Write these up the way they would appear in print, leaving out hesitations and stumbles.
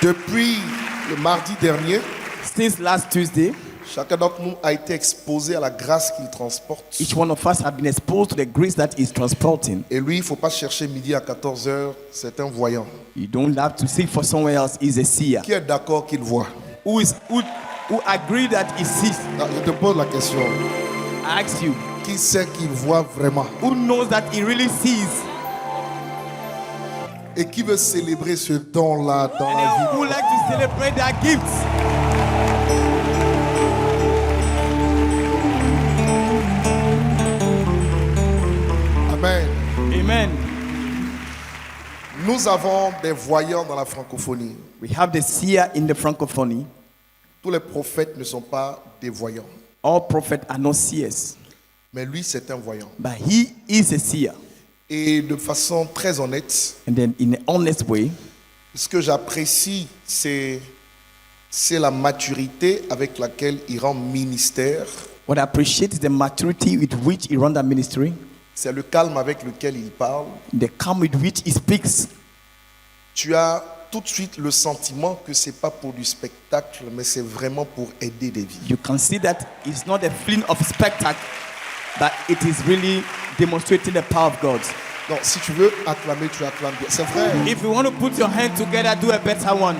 Depuis le mardi dernier, Since last Tuesday, chacun d'entre nous a été exposé à la grâce qu'il transporte. each one of us have been exposed to the grace that is transporting. Et lui, il ne faut pas chercher midi à 14h, c'est un voyant. You don't have to seek for somewhere else. He's a seer. Qui est d'accord qu'il voit? Who agree that he sees? Non, je te pose la question. I ask you, Qui sait qu'il voit vraiment? who knows that he really sees? Et qui veut célébrer ce don-là dans la And vie? who would like to celebrate their gifts? Amen. Amen. Nous avons des voyants dans la francophonie. We have the seer in the francophonie. Tous les prophètes ne sont pas des voyants. All prophets are not seers, Mais lui, c'est un voyant. but he is a seer. Et de façon très honnête, And then, in an honest way, ce que j'apprécie, c'est la maturité avec laquelle il rend ministère. what I appreciate is the maturity with which he runs that ministry, C'est le calme avec lequel il parle. the calm with which he speaks. Tu as tout de suite le sentiment que c'est pas pour du spectacle, mais c'est vraiment pour aider des vies. You can see that it's not a feeling of spectacle, but it is really demonstrating the power of God. Donc, si tu veux acclamer, tu acclames bien. C'est vrai. If you want to put your hand together, do a better one.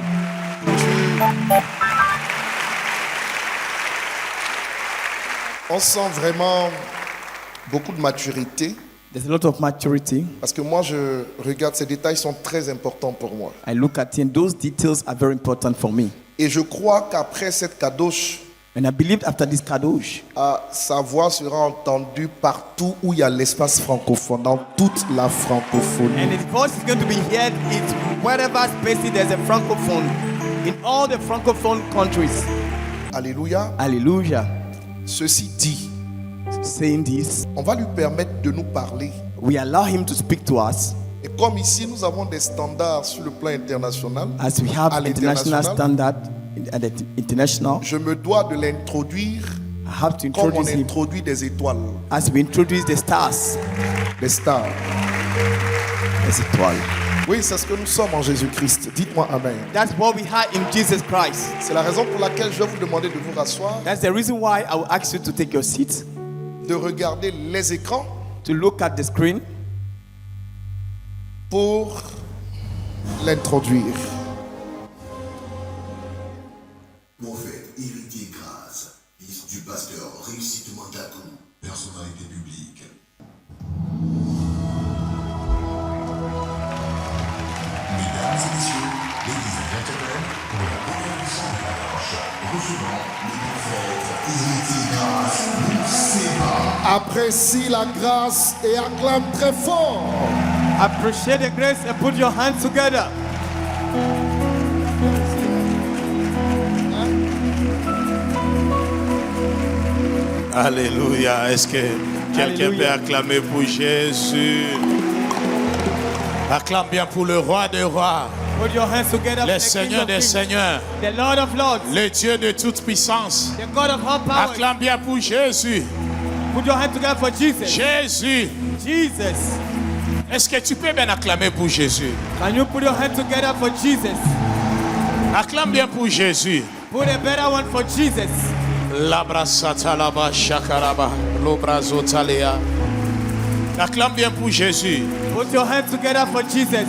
On sent vraiment beaucoup de maturité. There's a lot of maturity. Parce que moi, je regarde, ces détails sont très importants pour moi. I look at it, and those details are very important for me. Et je crois qu'après cette kadosh, And I believed after this kadosh, sa voix sera entendue partout où il y a l'espace francophone, dans toute la francophonie. and his voice is going to be heard in wherever space there's a francophone, in all the francophone countries. Alléluia. Hallelujah. Ceci dit, Saying this, on va lui permettre de nous parler. we allow him to speak to us. Et comme ici, nous avons des standards sur le plan international, As we have à international l'international, standard at the international, je me dois de l'introduire I have to comme on introduce him introduit des étoiles, as we introduce the stars. des stars. Les étoiles. Oui, c'est ce que nous sommes en Jésus-Christ. Dites-moi Amen. That's what we had in Jesus Christ. C'est la raison pour laquelle je vais vous demander de vous rasseoir, That's the reason why I will ask you to take your seat, de regarder les écrans to look at the screen pour l'introduire. Prophète héritier grâce, fils du pasteur Réussite Mandakou, personnalité publique. Mesdames et messieurs, ladies and gentlemen, pour la bénédiction de la marche, recevons le prophète héritier grâce, Mousseba. Apprécie la grâce et acclame très fort. Appreciate the grace and put your hands together. Alléluia. Est-ce que quelqu'un Alléluia. peut acclamer pour Jésus? Acclame bien pour le roi des rois, Put your hands together le for the King Seigneur of des Kings, seigneurs, the Lord of Lords, le Dieu de toute puissance. the God of all power. Acclame bien pour Jésus. Put your hands together for Jesus. Jésus. Jesus. Est-ce que tu peux bien acclamer pour Jésus? Can you put your hands together for Jesus? Acclame bien pour Jésus. Put a better one for Jesus. Labrasatalaba shakaraba lobrazotalea. Acclame bien pour Jésus. Put your hands together for Jesus.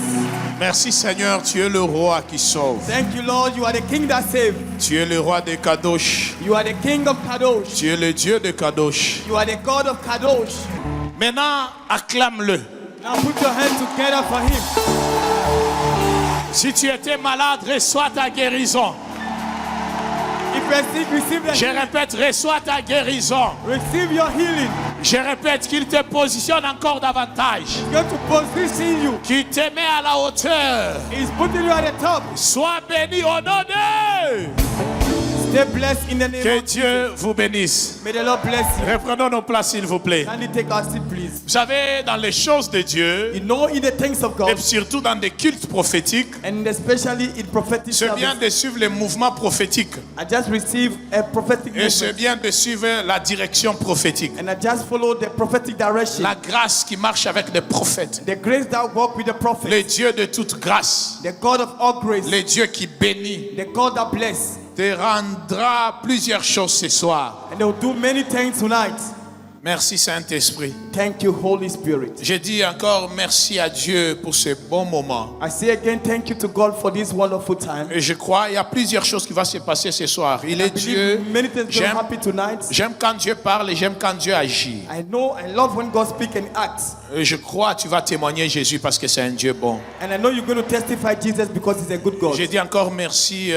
Merci Seigneur, tu es le roi qui sauve. Thank you, Lord. You are the King that saves. Tu es le roi de Kadosh. You are the King of Kadosh. Tu es le Dieu de Kadosh. You are the God of Kadosh. Maintenant, acclame-le. Now put your hands together for Him. Si tu étais malade, reçois ta guérison. If you are sick, receive the Je healing. répète, reçois ta guérison. Receive your healing. Je répète qu'il te positionne encore davantage. He's going to position you. Qu'il te met à la hauteur. He's putting you at the top. Sois béni au nom de... Stay blessed in the name Que of Dieu vous bénisse. May the Lord bless you. Reprenons nos places, s'il vous plaît. Kindly take our seat, please. Vous savez, dans les choses de Dieu, You know, in the things of et God, surtout dans des cultes prophétiques, and especially in prophetic c'est bien service, de suivre les mouvements prophétiques. I just received a prophetic Et c'est movement, bien de suivre la direction prophétique. and I just follow the prophetic direction. La grâce qui marche avec les prophètes. The grace that walk with the prophet, Le Dieu de toute grâce. the God of all grace, Le Dieu qui bénit. the God that bless, Te rendra plusieurs choses ce soir. and they will do many things tonight. Merci Saint-Esprit. Thank you, Holy Spirit. Je dis encore merci à Dieu pour ce bon moment. I say again, thank you to God for this wonderful time. Et je crois il y a plusieurs choses qui vont se passer ce soir. Il I est Dieu. believe many things will J'aime happen tonight. j'aime quand Dieu parle et j'aime quand Dieu agit. I know, I love when God speaks and acts. Et je crois que tu vas témoigner Jésus parce que c'est un Dieu bon. And I know you're going to testify Jesus because he's a good God. Je dis encore merci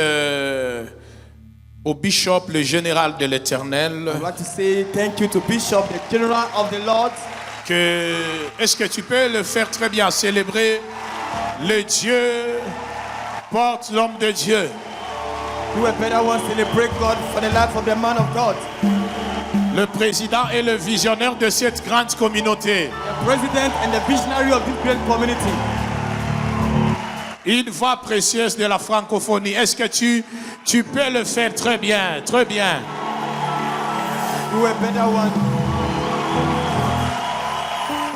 au bishop, le général de l'Éternel. I'd like to say thank you to Bishop, the General of the Lord. Est-ce que tu peux le faire très bien, célébrer le Dieu porte l'homme de Dieu. Do a better one, celebrate God for the life of the man of God. Le président et le visionnaire de cette grande communauté. The president and the visionary of this great community. Une voix précieuse de la francophonie. Est-ce que tu peux le faire très bien, très bien. Do a better one.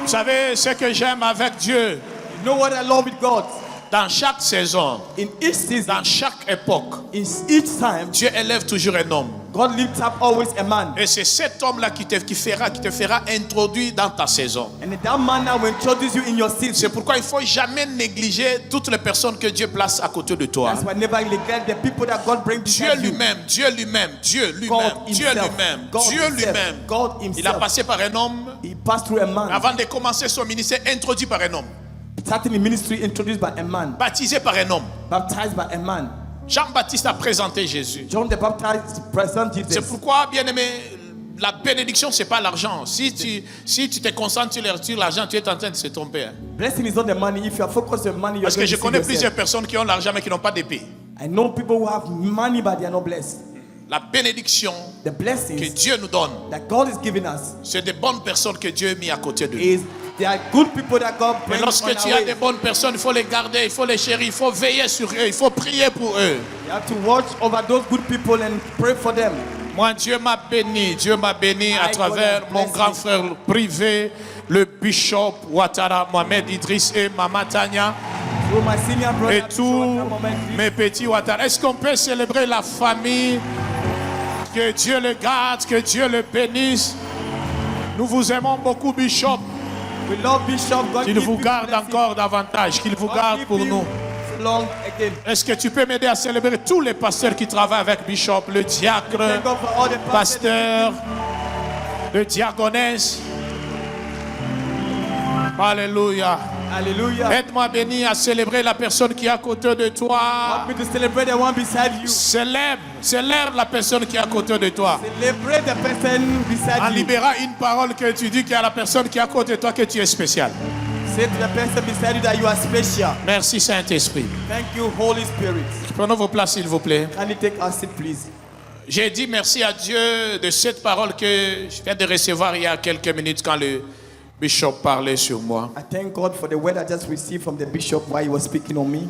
Vous savez ce que j'aime avec Dieu? You know what I love with God? Dans chaque saison, In each season, dans chaque époque, in each time, Dieu élève toujours un homme. God lifts up always a man. Et c'est cet homme-là qui te fera introduire dans ta saison. And that man now will introduce you in your season. C'est pourquoi il ne faut jamais négliger toutes les personnes que Dieu place à côté de toi. That's why never neglect the people that God brings Dieu beside you. lui-même, Dieu lui-même, Dieu lui-même, God Dieu himself, lui-même, God Dieu himself, lui-même. God Il a himself. passé par un homme, He passed through a man. avant de commencer son ministère, introduit par un homme, Starting in ministry, introduced by a man. baptisé par un homme. Baptized by a man. Jean-Baptiste a présenté Jésus. John the Baptist present Jesus. C'est pourquoi, bien aimé, la bénédiction, ce n'est pas l'argent. Si tu te concentres sur l'argent, tu es en train de se tromper. Hein. Blessing is not the money. If you are focused on money, you're Parce que going je to connais see plusieurs yourself. personnes qui ont l'argent mais qui n'ont pas d'épée. I know people who have money but they are not blessed. La bénédiction The que blessings Dieu nous donne, that God is giving us c'est des bonnes personnes que Dieu a mis à côté de nous. is there are good people that God Mais brings lorsque on tu our as des way. bonnes personnes, il faut les garder, il faut les chérir, il faut veiller sur eux, il faut prier pour eux. You have to watch over those good people and pray for them. Moi, Dieu m'a béni à I travers God mon bless grand me. frère privé, le bishop Ouattara Mohamed Idriss et Mama Tanya Through my senior brother, et tous Moment, mes petits Ouattara. Est-ce qu'on peut célébrer la famille? Que Dieu le garde, que Dieu le bénisse. Nous vous aimons beaucoup, bishop. we love Bishop. God Qu'il give vous you garde blessing. encore davantage, qu'il vous God garde give pour you nous. long again. Est-ce que tu peux m'aider à célébrer tous les pasteurs qui travaillent avec Bishop, le diacre, Thank God for all the pastors. pasteur, le diaconesse? Alléluia. Hallelujah. Aide-moi béni à célébrer la personne qui est à côté de toi. Help me to celebrate the one beside you. Célèbre la personne qui est à côté de toi. Celebrate the person beside En you. libérant une parole que tu dis qu'il y a la personne qui est à côté de toi que tu es spécial. Say to the person beside you that you are special. Merci Saint-Esprit. Thank you, Holy Spirit. Prenons vos places s'il vous plaît. Can you take our seat, please? J'ai dit merci à Dieu de cette parole que je viens de recevoir il y a quelques minutes quand le bishop parlait sur moi. I thank God for the word I just received from the bishop while he was speaking on me.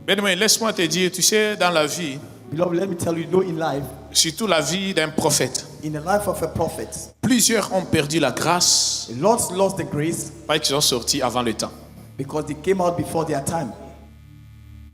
Bien-aimé, laisse-moi te dire, tu sais, dans la vie, Beloved, let me tell you, in life, surtout la vie d'un prophète, in the life of a prophet, plusieurs ont perdu la grâce lots lost the grace parce qu'ils sont sortis avant le temps. because they came out before their time.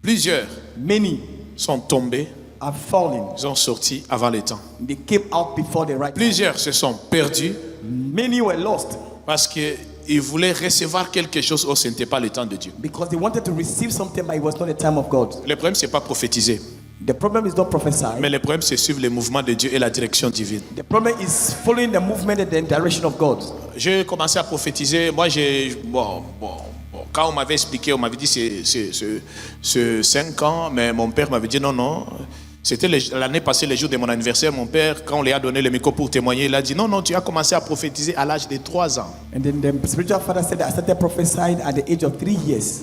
Plusieurs Many sont tombés, have fallen. ils sont sortis avant le temps. They came out before the right time. Plusieurs se sont perdus Many were lost parce qu'ils voulaient recevoir quelque chose, oh, ce n'était pas le temps de Dieu. because they wanted to receive something, but it was not the time of God. Le problème, ce n'est pas prophétiser, The problem is not prophesying. mais le problème, c'est suivre les mouvements de Dieu et la direction divine. The problem is following the movement and the direction of God. J'ai commencé à prophétiser. Moi, quand on m'avait expliqué, on m'avait dit c'est 5 ans, mais mon père m'avait dit non. C'était l'année passée, le jour de mon anniversaire. Mon père, quand on lui a donné le micro pour témoigner, il a dit non, tu as commencé à prophétiser à l'âge de 3 ans. And then the spiritual father said that I started prophesying at the age of 3 years.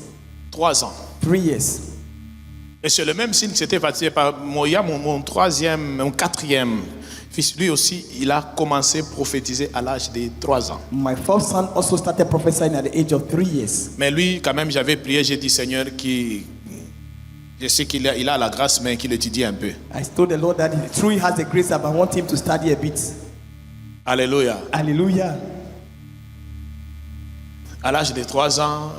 3 ans. 3 years. Et c'est le même signe qui s'était passé par Moya, mon quatrième fils. Lui aussi, il a commencé à prophétiser à l'âge de 3 ans. My fourth son also started prophesying at the age of 3 years. Mais lui, quand même, j'avais prié, j'ai dit, Seigneur, je sais qu'il a la grâce, mais qu'il étudie un peu. I told the Lord that through he has the grace, but I want him to study a bit. Alléluia. Hallelujah. À l'âge de 3 ans,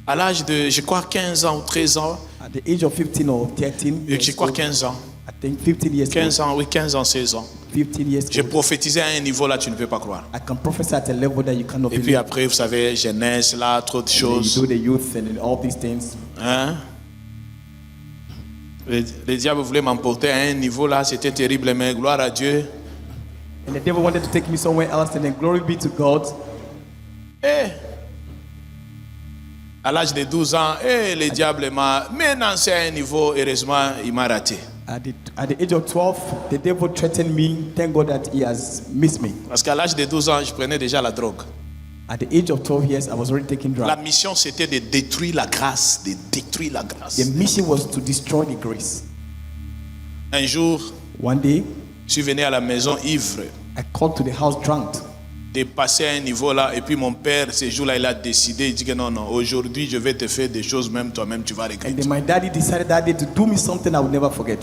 à l'âge de, je crois, 15 ans ou 13 ans, At the age of 15 or 13, je crois 15 ans, I think 15 years 15 old. ans, oui, 15 ans, 16 ans. 15 years J'ai old. prophétisé à un niveau là, tu ne peux pas croire. I can prophesy at a level that you cannot Et puis believe. après, vous savez, jeunesse, là, trop de You choses. do the youth and all these things. Hein? Le diable voulait m'emporter à un niveau là, c'était terrible, mais gloire à Dieu. And the devil wanted to take me somewhere else, and then glory be to God. Eh, à l'âge de 12 ans, le diable m'a menacé à un niveau, heureusement, il m'a raté. At the age of 12, the devil threatened me. Thank God that he has missed me. Parce qu'à l'âge de 12 ans, je prenais déjà la drogue. At the age of 12 years, I was already taking La drugs. mission, c'était de détruire la grâce, de détruire la grâce. The mission was to destroy the grace. Un jour, One day, je suis venu à la maison ivre, I called to the house drunk. de passer à un niveau là, et puis mon père, ce jour-là, il a décidé, il dit que non, aujourd'hui, je vais te faire des choses, même toi-même, tu vas And regretter. then my daddy decided that day to do me something I would never forget.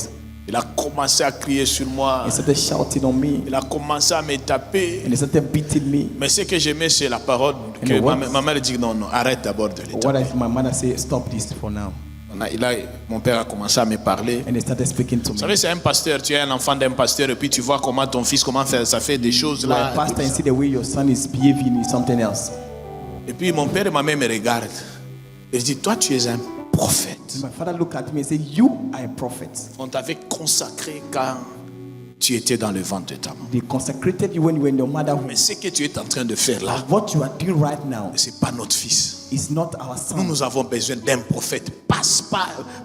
Il a commencé à crier sur moi, He started shouting on me, il a commencé à me taper. and he started beating me. Mais ce que j'aimais, c'est la parole que what? ma mère dit non, arrête d'abord de l'état. What if my mother said, stop this for now? Mon père a commencé à me parler. And he started speaking to Vous me. savez, c'est un pasteur, tu es un enfant d'un pasteur, et puis tu vois comment ton fils, comment ça fait des choses You are a là. pastor and see the way your son is behaving is something else. Et puis mon père et ma mère me regardent. Et je dis, toi, tu es un prophète. My father looked at me and said, you are a prophet. On t'avait consacré quand tu étais dans le ventre de ta maman. They consecrated you when you were in your motherhood. Mais ce que tu es en train de faire là, What you are doing right now ce n'est pas notre fils. is not our Nous son. avons besoin d'un prophète,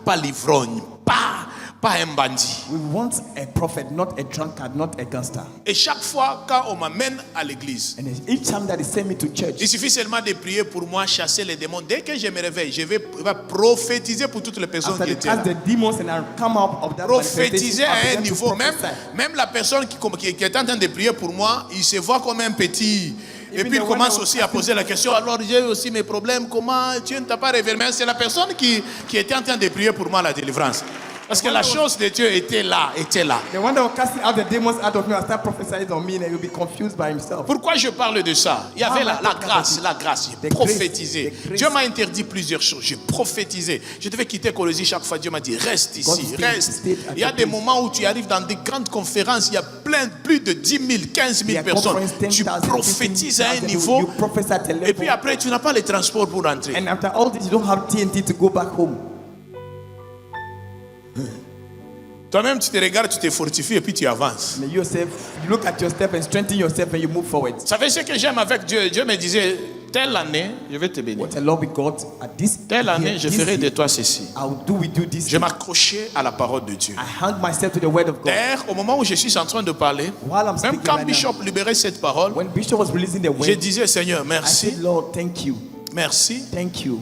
pas l'ivrogne, pas un bandit. We want a prophet, not a drunkard, not a gangster. Et chaque fois quand on m'amène à l'église, And each time that they send me to church, il suffit seulement de prier pour moi, chasser les démons. Dès que je me réveille, je vais prophétiser pour toutes les personnes after qui they étaient là. cast the demons and I come out of that Prophétiser manifestation, I à un began to niveau, prophesy. même la personne qui est en train de prier pour moi, il se voit comme un petit. Et puis il commence aussi à poser la question, alors j'ai aussi mes problèmes, comment Dieu ne t'a pas révélé? Mais c'est la personne qui était en train de prier pour moi la délivrance. Parce que la chose de Dieu était là. The one that was casting out the demons out of me, I start prophesying on me, and he'll be confused by himself. Pourquoi je parle de ça? Il y avait la grâce. J'ai The prophétisé. grace, the grace. Dieu m'a interdit plusieurs choses. J'ai prophétisé. Je devais quitter Colosie chaque fois. Dieu m'a dit, reste ici, God reste. stayed at Il y a your des place. moments où tu arrives dans des grandes conférences, il y a plus de 10 000, 15 000 There are personnes. conferences, 10,000, Tu prophétises à un 15,000, niveau. you prophesy at a level. Et puis après, tu n'as pas les transports pour rentrer. And after all this, you don't have TNT to go back home. Toi-même, tu te regardes, tu te fortifies et puis tu avances. And yourself, you look at yourself and strengthen yourself and you move forward. Vous savez ce que j'aime avec Dieu? Dieu me disait, telle année, je vais te bénir. What a love with God at this Telle année, year, je this ferai year, de toi ceci. I will do with you this. Je m'accrochais à la parole de Dieu. I hang myself to the word of God. D'ailleurs, au moment où je suis en train de parler, While I'm même speaking quand right Bishop now, libérait cette parole, when Bishop was releasing the je word, disais, Seigneur, I merci, said, Lord, thank you, merci. thank you.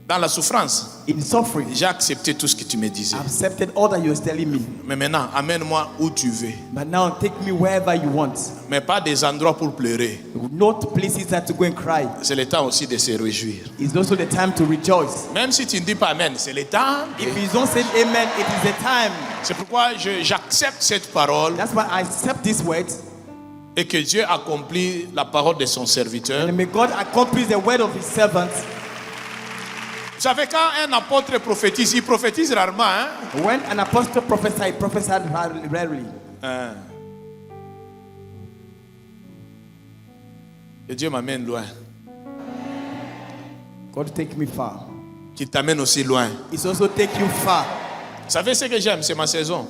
Dans la souffrance, In suffering, j'ai accepté tout ce que tu me disais. I accepted all that you were telling me. Mais maintenant, amène-moi où tu veux. But now take me wherever you want. Mais pas des endroits pour pleurer. Not places that to go and cry. C'est le temps aussi de se réjouir. It's also the time to rejoice. Même si tu ne dis pas Amen, c'est le temps. If you don't say amen, it is the time. C'est pourquoi j'accepte cette parole That's why I accept this word. et que Dieu accomplit la parole de son serviteur. And may God accomplish the word of his servant. Vous savez, quand un apôtre prophétise, il prophétise rarement. Hein? When an apostle prophesied, prophesied rarely. Et Dieu m'amène loin. God take me far. Qu'il t'amène aussi loin. It's also take you far. Vous savez ce que j'aime, c'est ma saison.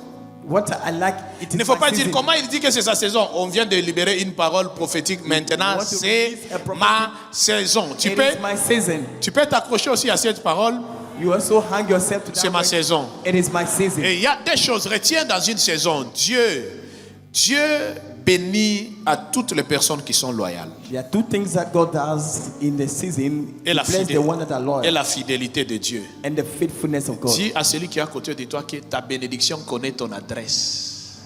What I like, it Il ne is faut my pas dire season. comment il dit que c'est sa saison. On vient de libérer une parole prophétique. Maintenant, want to c'est release a prophetic- ma saison. It is my season. Tu peux t'accrocher aussi à cette parole. You also hang yourself to that C'est ma word. saison. It is my season. Et il y a des choses. Retiens dans une saison. Dieu bénit à toutes les personnes qui sont loyales. There are two things that God does in the season. Et He la, bless the one that are loyal et la fidélité de Dieu. and the faithfulness of God. Dis à celui qui est à côté de toi que ta bénédiction connaît ton adresse.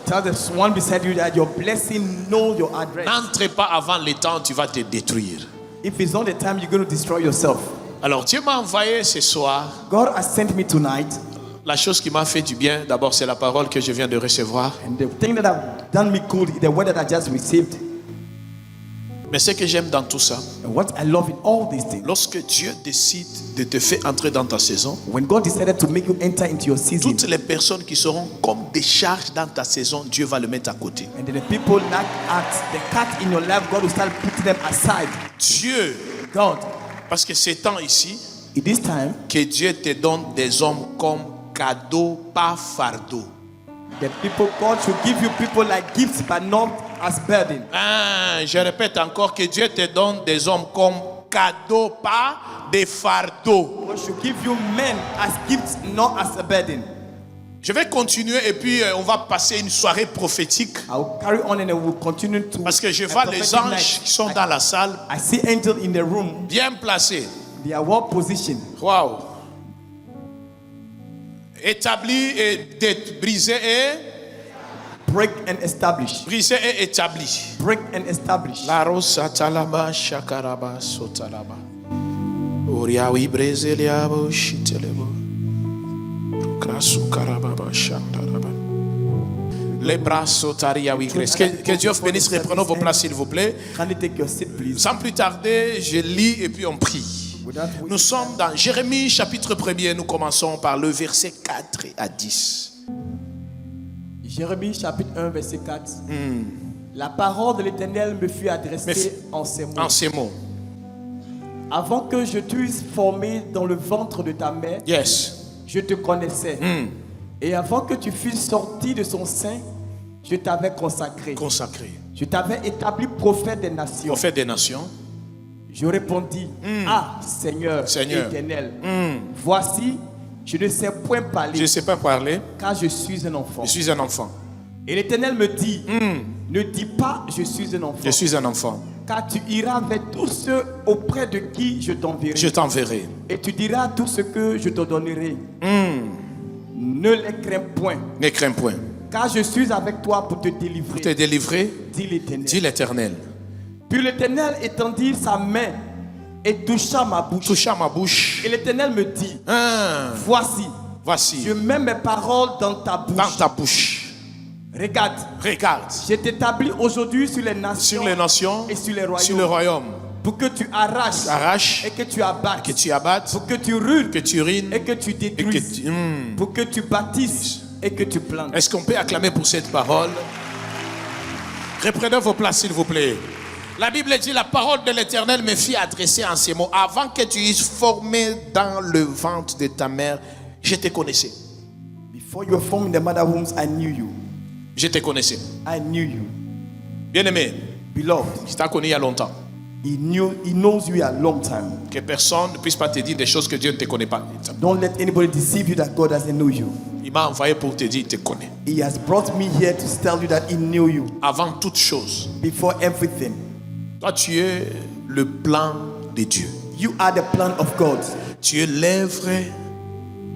Tell the one beside you that your blessing know your address. N'entre pas avant le temps, tu vas te détruire. If it's not the time, you're going to destroy yourself. Alors Dieu m'a envoyé ce soir. God has sent me tonight, La chose qui m'a fait du bien, d'abord, c'est la parole que je viens de recevoir. and the thing that have done me good is the word that I just received. Mais ce que j'aime dans tout ça, And what I love in all these things, lorsque Dieu décide de te faire entrer dans ta saison, when God decided to make you enter into your season, toutes les personnes qui seront comme des charges dans ta saison, Dieu va le mettre à côté. and then the people like at the cat in your life, God will start putting them aside. Dieu, God, parce que c'est temps ici in this time, que Dieu te donne des hommes comme cadeau, pas fardeau. the people, God should give you people like gifts, but not as burden. Ah, je répète encore que Dieu te donne des hommes comme cadeau, pas des fardeaux. God should give you men as gifts, not as a burden. Je vais continuer et puis on va passer une soirée prophétique I will carry on and I will continue to. parce que je a vois les prophetic anges night. qui sont dans la salle I see angels in the room. bien placés. They are well positioned. Waouh. Établi et brisé et Break and establish. brisé et établi. Break and establish. La rosa talaba shakaraba sotalaba. Oriawi brezeliabo shitelebo. Krasu karababa shandaraba. Les bras sotariawi gres. Que Dieu vous bénisse. Reprenons vos places s'il vous plaît. Can you take your seat, please? Sans plus tarder, je lis et puis on prie. Nous sommes dans Jérémie chapitre 1er. Nous commençons par le verset 4 à 10. Jérémie chapitre 1 verset 4. La parole de l'Éternel me fut adressée en ces mots. En ces mots. Avant que je t'eusse formé dans le ventre de ta mère, Yes. je te connaissais. Et avant que tu fusses sorti de son sein, je t'avais consacré. Consacré. Je t'avais établi prophète des nations. Prophète des nations. Je répondis, ah Seigneur, Seigneur. Éternel, voici, je ne sais point parler, Je ne sais pas parler. car je suis un enfant. Je suis un enfant. Et l'Éternel me dit, ne dis pas je suis un enfant, Je suis un enfant. car tu iras vers tous ceux auprès de qui je t'enverrai. Je t'enverrai. Et tu diras tout ce que je te donnerai. Ne les crains point, Ne crains point. car je suis avec toi pour te Pour délivrer, te délivrer, dit l'Éternel. dit l'Éternel. Puis l'Éternel étendit sa main et toucha ma bouche. Toucha ma bouche. Et l'Éternel me dit, voici, Voici. je mets mes paroles dans ta bouche. Dans ta bouche. Regarde, Regarde. je t'établis aujourd'hui sur les nations, Sur les nations. et sur les royaumes, Sur le royaume. pour que tu arraches Arrache. et que tu abattes, Que tu abattes. pour que tu ruines Que tu urines. et que tu Et que détruises, tu... pour que tu bâtisses et que tu plantes. Est-ce qu'on peut acclamer pour cette parole? Reprenez vos places, s'il vous plaît. La Bible dit, la parole de l'Éternel me fit adresser en ces mots. Avant que tu eusses formé dans le ventre de ta mère, je te connaissais. Before you were formed in the mother wombs, I knew you. Je te connaissais. I knew you. Bien-aimé, Beloved, je t'ai connu il y a longtemps. he knows you a long time. Que personne ne puisse pas te dire des choses que Dieu ne te connaît pas. Don't let anybody deceive you that God doesn't know you. Il m'a envoyé pour te dire, il te connaît. He has brought me here to tell you that he knew you Avant toute chose, before everything. toi tu es le plan de Dieu. You are the plan of God. Tu es l'œuvre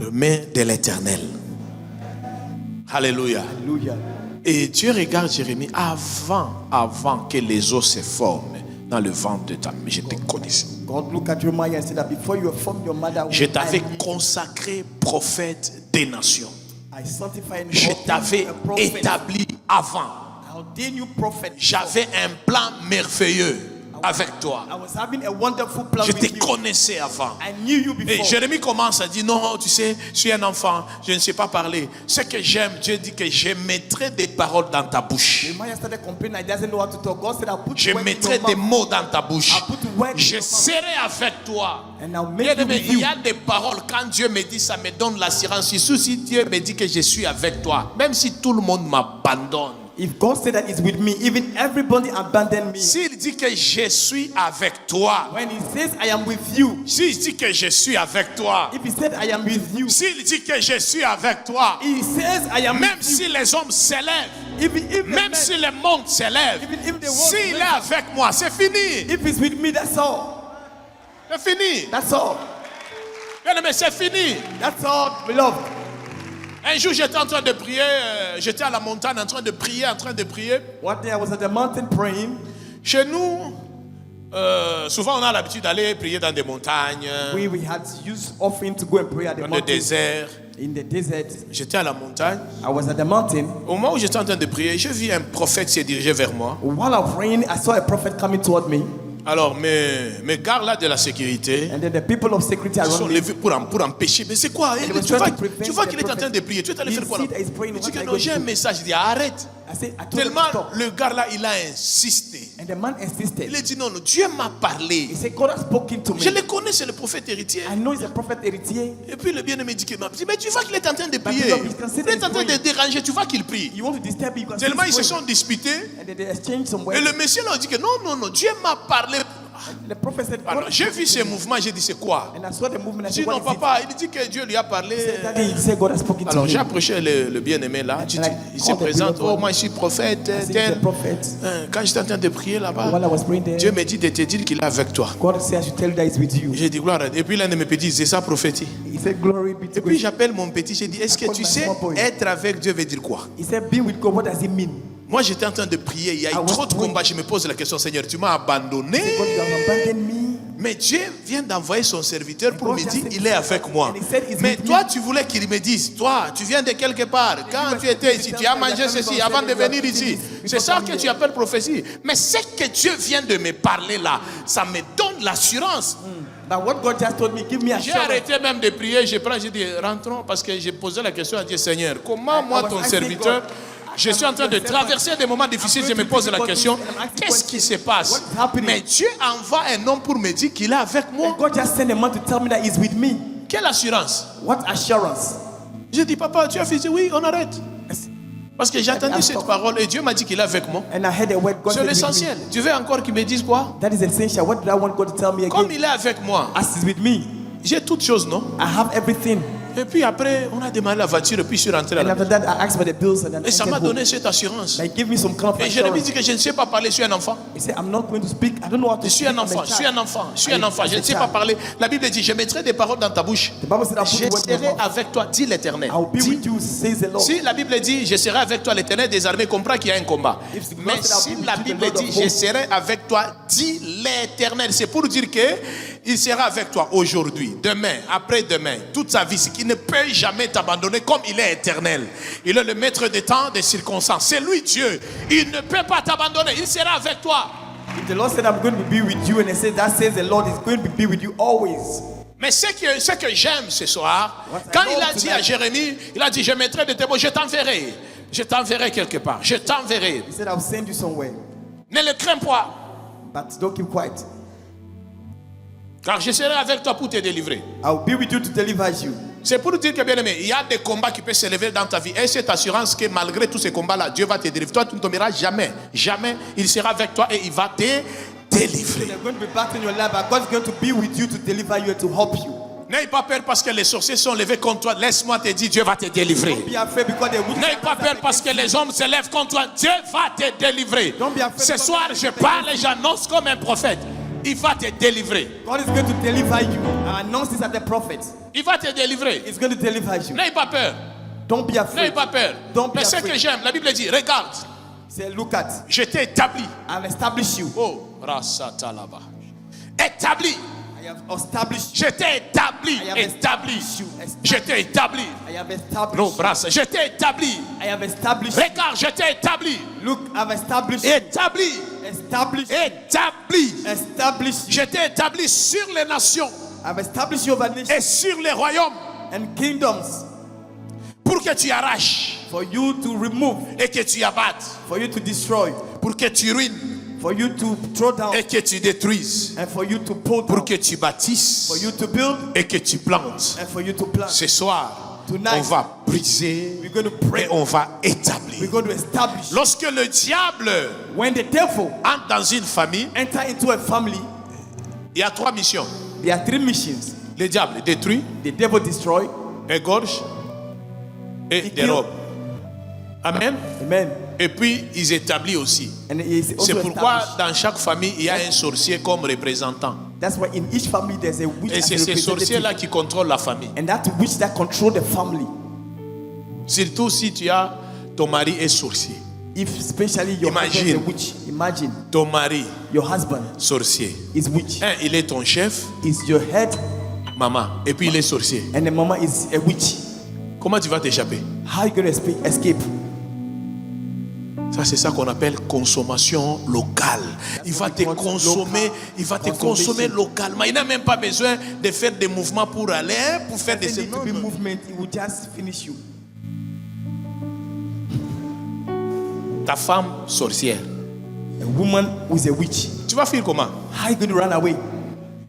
de main de l'Éternel. Alléluia. Hallelujah. Et Dieu regarde Jérémie avant que les os se forment dans le ventre de ta mère. Je te connaissais. God looked at Jeremiah and said that before you were formed your mother womb, Je t'avais I knew you. consacré prophète des nations. I sanctified Je you t'avais a prophet. établi avant. I ordained you prophet. J'avais un plan merveilleux avec toi. I was having a wonderful plan Je te with you. connaissais avant. I knew you Et before. Jérémie commence à dire, non, tu sais, je suis un enfant, je ne sais pas parler. Ce que j'aime, Dieu dit que je mettrai des paroles dans ta bouche. Jeremiah started complaining. He doesn't know how to talk. God said, I'll put Je words in mettrai your des mouth. mots dans ta bouche. I'll put words in Je your mouth. serai avec toi. And I'll make Bien you aimé, with il you. y a des paroles, quand Dieu me dit, ça me donne l'assurance. Surtout si Dieu me dit que je suis avec toi, même si tout le monde m'abandonne. If God said that He's with me, even everybody abandoned me. S'il dit que je suis avec toi, When He says, I am with you. s'il dit que je suis avec toi, If He said, I am with you. s'il dit que je suis avec toi, He says, I am même with you. si les hommes s'élèvent Même si le monde s'élève, Even if the world s'il est raises avec moi, c'est fini. if it's with me, that's all. C'est fini. That's all. Bien aimé, c'est fini. That's all, beloved. Un jour, j'étais en train de prier. J'étais à la montagne en train de prier, One day I was at the mountain praying. Chez nous, souvent on a l'habitude d'aller prier dans des montagnes, We had used offering to go and pray at the dans le mountain. désert. In the desert, J'étais à la montagne. I was at the mountain. Au moment où j'étais en train de prier, j'ai vu un prophète se diriger vers moi. While I was praying, I saw a prophet coming toward me. Alors, mes gars là de la sécurité And then the people of security sont around me. levés pour empêcher. Mais c'est quoi? was Tu vois, trying to prevent tu vois the qu'il est en train prophet. de prier. Tu es allé You faire quoi see là? that he's praying, Il dit what que am I non, going j'ai to un do? message. Il dit arrête. I said, I told him to Tellement stop. le gars là, il a insisté. And the man insisted. Il a dit non, non, Dieu m'a parlé. He said, God has spoken to me. Je le connais, c'est le prophète héritier. I know he's a prophet héritier. Et puis le bien-aimé dit que mais tu vois qu'il est en train de prier. beloved, you can see Il est that en train he's de déranger. Tu vois qu'il prie. You want to disturb me? You can see Tellement ils he's se sont praying. disputés. And then they exchanged some Et words. le monsieur leur dit que non, non, non, Dieu m'a parlé. The prophet said, Alors God j'ai has vu spoken ces to me. mouvements, j'ai dit c'est quoi? And I saw the movement. I Je dis said, non what is it? papa, il dit que Dieu lui a parlé. Daddy, he said, God has spoken to Alors me. j'ai approché le bien-aimé là. Il se présente, oh moi je suis prophète. I said, tel. the prophet. Quand j'étais en train de prier là-bas, While I was praying there, Dieu me dit de te dire qu'il est avec toi. God said, I should tell you that he's with you. J'ai dit gloire à Dieu. Et puis l'un de mes petits, c'est ça prophétie. He said, glory be to Et puis God. j'appelle mon petit, j'ai dit, est-ce que tu sais être avec Dieu veut dire quoi? He said, be with God, what does it mean? Moi j'étais en train de prier, il y a eu trop de combats, je me pose la question, Seigneur, tu m'as abandonné. God, you have abandoned me. Mais Dieu vient d'envoyer son serviteur pour God me just dire, said- il est avec moi. and he said he's Mais with toi, me. tu voulais qu'il me dise, toi, tu viens de quelque part. Quand tu étais ici, tu as mangé ceci avant de venir ici. C'est ça que tu appelles prophétie. Mais ce que Dieu vient de me parler là, ça me donne l'assurance. But what God just told me, give me J'ai assurance. arrêté même de prier, j'ai dit, rentrons, parce que j'ai posé la question à Dieu, Seigneur, comment moi, ton serviteur, je suis en train de traverser des moments difficiles, je me pose la question, qu'est-ce qui se passe? Mais Dieu envoie un homme pour me dire qu'il est avec moi. And God just sent a man to tell me that he's with me. Quelle assurance? What assurance? J'ai dit, papa, tu as fait, oui, on arrête. Parce que j'ai entendu cette stop. parole et Dieu m'a dit qu'il est avec moi. And I heard a word God C'est said with l'essentiel. Tu veux encore qu'il me dise quoi? me. That is essential. What did I want God to tell me Comme again? il est avec moi, As he's with me, j'ai toutes choses, non? I have everything. Et puis après, on a démarré la voiture et puis je suis rentré à And la after maison. that, I asked for the bills and then Et ça m'a entered home. donné cette assurance. Like, give me some kind of Et je lui ai dit assurance. que je ne sais pas parler, je suis un enfant. He said, I'm not going to speak. I don't know how to Je suis speak. un enfant, je suis un enfant, je suis un enfant. Je ne sais pas parler. La Bible dit, je mettrai des paroles dans ta bouche. The Bible said, I'll put Je the word in your serai mouth. avec toi, dit l'Éternel. I'll be Dis. with you, says the Lord. Si la Bible dit, je serai avec toi, l'Éternel des armées, comprend qu'il y a un combat. If the Mais Lord said, I'll si be with la you, the Bible Lord dit, of je hosts. serai avec toi, dit l'Éternel. C'est pour dire que il sera avec toi aujourd'hui, demain, après-demain, toute sa vie. C'est qu'il ne peut jamais t'abandonner comme il est éternel. Il est le maître des temps, des circonstances. C'est lui Dieu. Il ne peut pas t'abandonner. Il sera avec toi. If the Lord said, I'm going to be with you, and it says, that says the Lord is going to be with you always. Mais ce que j'aime ce soir, What I quand il love a dit tonight. à Jérémie, il a dit, je mettrai de tes mots, je t'enverrai. Je t'enverrai quelque part. Je t'enverrai. He said, I'll send you somewhere. Ne le crains pas, But don't keep quiet. car je serai avec toi pour te délivrer. I'll be with you to deliver you. C'est pour dire que, bien aimé, il y a des combats qui peuvent s'élever dans ta vie. Et cette assurance que malgré tous ces combats-là, Dieu va te délivrer. Toi, tu ne tomberas jamais. Jamais. Il sera avec toi et il va te délivrer. There's going to be battle in your life, but God's going to be with you to deliver you and to help you. N'aie pas peur parce que les sorciers sont levés contre toi. Laisse-moi te dire, Dieu va te délivrer. Don't be afraid because the witches N'aie pas peur parce que les hommes se lèvent contre toi. Dieu va te délivrer. Don't be afraid Ce because soir, je parle et j'annonce comme un prophète. Il va te délivrer. God is going to deliver you. I announce this as the prophet. Il va te délivrer. He's going to deliver you. N'aie pas peur. Don't be N'aie afraid. pas peur. Don't be Mais ce afraid. que j'aime, la Bible dit, regarde, Say, look at, je t'ai établi. I've established you. Oh, Rasatalaba. Établi. I have established you. Je t'ai établi. I have Établi. established you. Je t'ai établi. I have established Non, you. brasse. Je t'ai établi. I have established you. Regarde, je t'ai établi. Look, I've established you. Établi. Established. Établi. Established you. Je t'ai établi sur les nations I've established you over nations et sur les royaumes and kingdoms pour que tu arraches for you to remove, et que tu abattes, for you to destroy, pour que tu ruines for you to throw down, et que tu détruises, and for you to pull pour down, que tu bâtisses for you to build, et que tu plantes. and for you to plant. Ce soir, Tonight, on va briser We're going to pray. et on va We're établir. going to establish. Lorsque le diable When the devil entre dans une famille, enter into a family, il y a 3 missions. there are 3 missions. Le diable détruit, The devil destroy. égorge et He dérobe. Amen. Amen. Et puis, ils établissent aussi. And he is also C'est pourquoi established. dans chaque famille, il y a un sorcier comme représentant. That's why in each family there's a witch Et as c'est a ces sorciers-là representative. qui contrôlent la famille. And that witch that control the family. Surtout si tu as ton mari est sorcier. If especially your husband is Imagine. a witch, imagine Ton mari, your husband sorcier. is witch, Il est ton chef, is your head, maman. Et puis il est sorcier. and the mama is a witch. Comment tu vas t'échapper? How you gonna escape? Ça, c'est ça qu'on appelle consommation locale. Il va te consommer, il va te consommer localement. Il n'a même pas besoin de faire des mouvements pour aller, pour faire des... There need to be Non, non. movement. It will just finish you. Ta femme sorcière. A woman who is a witch. Tu vas faire comment? How you going to run away?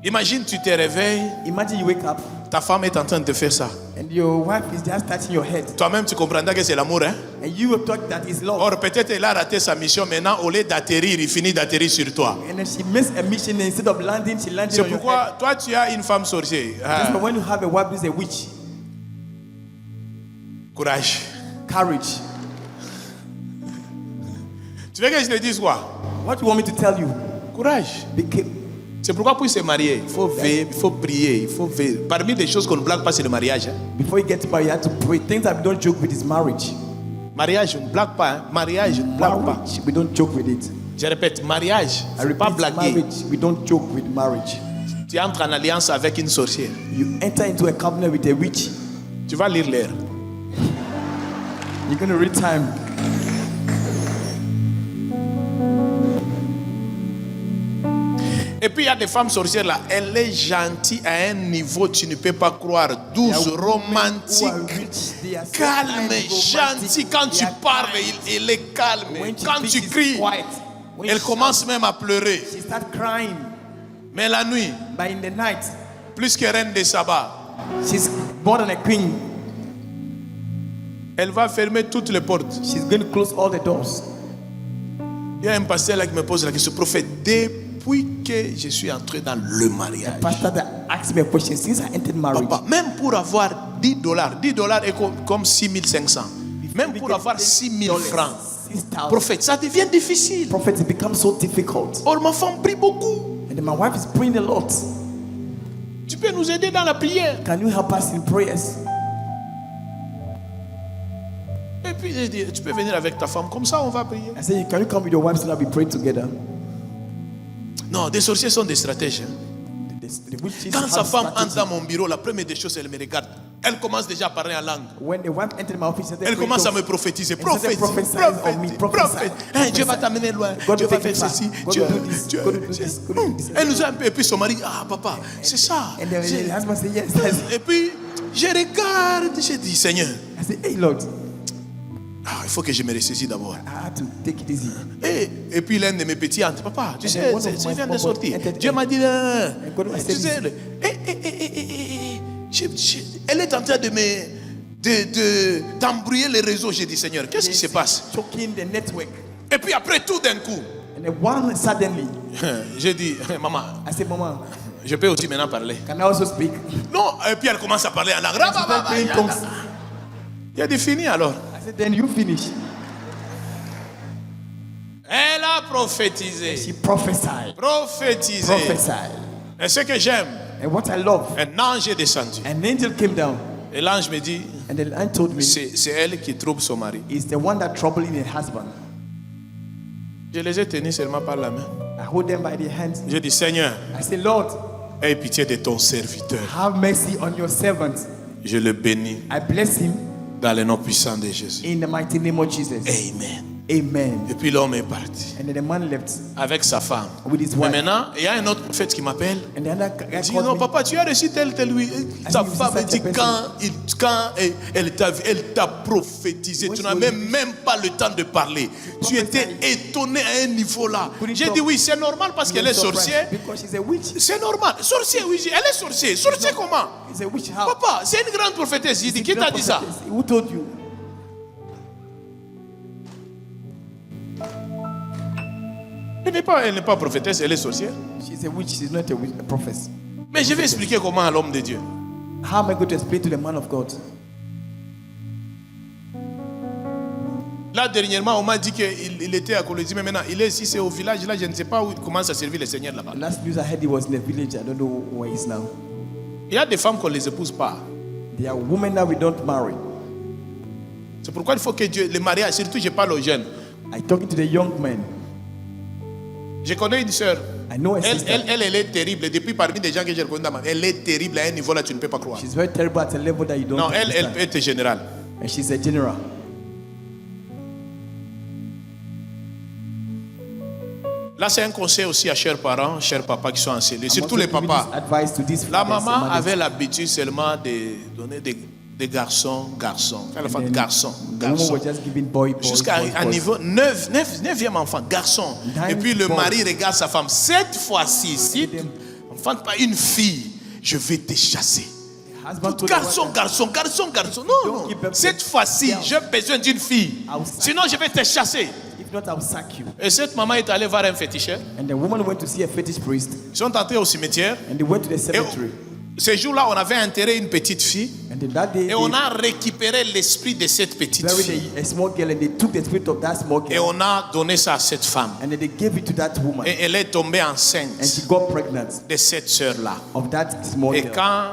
Imagine, tu te réveilles, Imagine you wake up ta femme est en train de te faire ça. and your wife is just touching your head, Toi-même, tu comprendras que c'est l'amour, hein? and you will talk that is love. Or, peut-être elle a raté sa mission. Maintenant, au lieu d'atterrir, il finit d'atterrir sur toi. And then she missed a mission, and instead of landing, she landed C'est on your head. pourquoi, toi, tu as une femme sorcière. That's why when you have a wife who is a witch, Courage. courage. Tu veux que je te dise quoi? What do you want me to tell you? Courage. Because C'est pourquoi pour se marier, il faut veiller, il faut prier, il faut veiller. Parmi les choses qu'on ne blague pas, c'est le mariage. Hein. before you get married, you have to pray. Things that we don't joke with is marriage. Mariage, on ne blague pas. Hein. Mariage, on ne blague pas. Marriage, we don't joke with it. Je répète, mariage, I il ne faut pas repeat, blaguer. marriage, we don't joke with marriage. Tu entres en alliance avec une sorcière. You enter into a covenant with a witch, Tu vas lire l'air. you're going to read time. Et puis il y a des femmes sorcières là, elle est gentille à un niveau tu ne peux pas croire, douce, romantique, calme, gentille. Quand tu parles, elle est calme. Quand tu cries, elle commence même à pleurer. She start crying. Mais la nuit, But in the night, plus que reine de Saba, she's more than a queen. elle va fermer toutes les portes. She's going to close all the doors. Il y a un pasteur là qui me pose la question, prophète, depuis que je suis entré dans le mariage, Pastor that asked me a question since I entered marriage. papa, même pour avoir $10, $10 est comme 6500. Même pour avoir 6000 francs, 6,000. prophète, ça devient difficile. Prophet, it becomes so difficult. Or ma femme prie beaucoup. And then my wife is praying a lot. Tu peux nous aider dans la prière. Can you help us in prayers? Et puis j'ai dit, tu peux venir avec ta femme, comme ça on va prier. I said, can you come with your wife so that we pray together? Non, des sorciers sont des stratèges. Hein. The witches Quand have sa femme strategy. entre dans mon bureau, la première des choses, elle me regarde. Elle commence déjà à parler en langue. When the wife entered my office, Elle commence à me prophétiser. Prophète, prophesying on me, prophète. Hein, Dieu va t'amener loin. God Dieu will va take faire you ceci. far. God Dieu, will do this. Dieu, God will do this. God will do this. Elle nous a un peu. Et puis son mari, ah papa, c'est ça. And then the husband said, yes. Et puis, je regarde, je dis, Seigneur, I said, hey Lord, il faut que je me ressaisisse d'abord. I had to take it easy. Et puis l'un de mes petits hantes, papa, tu And sais, then one of je my viens de small sortir. boys entered Dieu m'a dit, God tu said sais, elle est en train d'embrouiller les réseaux. J'ai dit, Seigneur, qu'est-ce qui se passe? Choking the network. Et puis après, tout d'un coup, And then one suddenly, j'ai dit, maman, I said, Mama, je peux aussi maintenant parler. can I also speak? Non, et puis elle commence à parler en langue. She started praying tongues. Il a dit, fini alors. I said, then you finish. Elle a prophétisé. She prophesied. Prophétisé. Prophesied. Et ce que j'aime, And what I love, un ange est descendu. an angel came down, Et l'ange me dit, and the angel told me, c'est elle qui trouble son mari. it's the one that troubling her husband. Je les ai tenus seulement par la main. I hold them by the hands. J'ai dit, Seigneur, I say, Lord, aie pitié de ton serviteur. have mercy on your servant. Je le bénis I bless him dans le nom puissant de Jésus. in the mighty name of Jesus. Amen. Amen. Et puis l'homme est parti And then the man left avec sa femme. with his Mais wife. maintenant, il y a un autre prophète qui m'appelle. And the other guy Il dit, called non, me. papa, tu as reçu tel, oui. Sa you femme see dit, such a quand elle t'a prophétisé, tu n'as même pas le temps de parler. Tu étais étonné à un niveau là. J'ai dit, oui, c'est normal parce qu'elle est sorcière. Because she's a witch. C'est normal. Sorcier, oui, elle est sorcière. Sorcier comment? She's a witch. How? Papa, c'est une grande prophétesse. J'ai dit, qui t'a dit ça? Who told you? Elle n'est pas prophétesse, elle est sorcière. She's a witch. She's not a prophet. Mais je vais expliquer comment à l'homme de Dieu. How am I going to explain to the man of God? Là, dernièrement, on m'a dit qu'il était à Colombie, mais maintenant, il est ici, c'est au village. Là, je ne sais pas où il commence à servir le Seigneur là-bas. Last news I heard he was in the village. I don't know where he is now. Il y a des femmes qu'on ne les épouse pas. There are women that we don't marry. C'est pourquoi il faut que Dieu, le mariage, surtout je parle aux jeunes. I talking to the young men. Je connais une sœur. I know a sister. Elle est terrible. Depuis parmi des gens que j'ai reconnus dans ma vie, elle est terrible à un niveau là, tu ne peux pas croire. She's very terrible at a level that you don't Non, elle understand. peut être générale. And she's a general. Là, c'est un conseil aussi à chers parents, chers papas qui sont enseignés, surtout les papas. Advice to these La fathers and maman mothers. avait l'habitude seulement de donner des garçons. Elle a fait then garçon. The woman was just giving boys. Jusqu'à un niveau 9e enfant, garçon. Et puis le mari regarde sa femme. Cette fois-ci, si tu n'enfantes pas une fille, je vais te chasser. Garçon. Non. Cette fois-ci, j'ai besoin d'une fille. Sinon, je vais te chasser. If not, I'll sack you. Et cette maman est allée voir un féticheur. And the woman went to see a fetish priest. Ils sont entrés au cimetière. And they went to the Et cemetery. ce jour-là, on avait enterré une petite fille. And then that day, Et on a récupéré l'esprit de cette they petite buried fille. a small girl, and they took the spirit of that small Et girl, on a donné ça à cette femme. and then they gave it to that woman, Et elle est tombée and she enceinte got pregnant de cette sœur-là. of that small Et girl. quand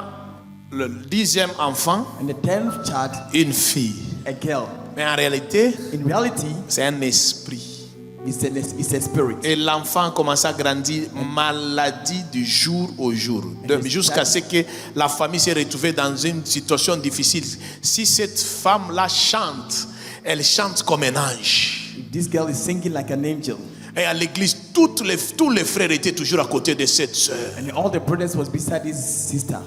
le 10e enfant, And the 10th child, une fille. a girl. Mais en réalité, In reality, c'est un esprit. it's a spirit. Et l'enfant commence à grandir, maladie du jour au jour. Jusqu'à ce que la famille s'est retrouvée dans une situation difficile. Si cette femme-là chante, elle chante comme un ange. This girl is singing like an angel. Et à l'église, tous les frères étaient toujours à côté de cette sœur. And all the brothers was beside his sister.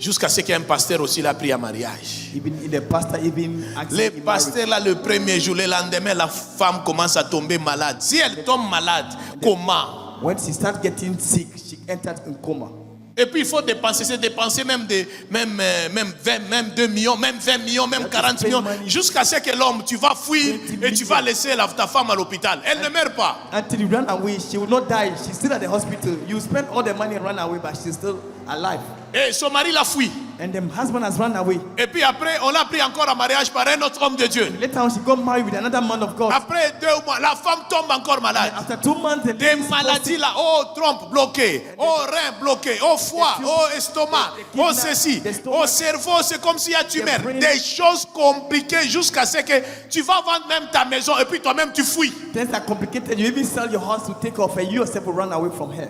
Jusqu'à ce qu'un pasteur aussi l'a pris à mariage. Even the pastor even asked Les him in pasteurs là, le premier jour, le lendemain, la femme commence à tomber malade. Si elle tombe malade, comment? marriage. When she started getting sick, she entered in coma. Et puis il faut dépenser, c'est dépenser même 20, même 2 millions, même 20 millions, même 40 millions, jusqu'à ce que l'homme, tu vas fuir et tu vas laisser ta femme à l'hôpital. Elle ne meurt pas. Until you run away, she will not die. She's still at the hospital. You spend all the money and run away, but she's still alive. Et son mari l'a fui. And the husband has run away. Et puis après, on l'a pris encore en mariage par un autre homme de Dieu. Later on, she got married with another man of God. Après 2 mois, la femme tombe encore malade. After 2 months, the Des lady is maladies là, oh trompe bloqué, oh rein bloqué, oh foie, oh estomac, oh ceci, oh cerveau, c'est comme s'il y a tumeur. Des choses compliquées jusqu'à ce que tu vas vendre même ta maison et puis toi-même tu fuis. things are complicated. You even sell your house to take off, and you yourself will run away from her.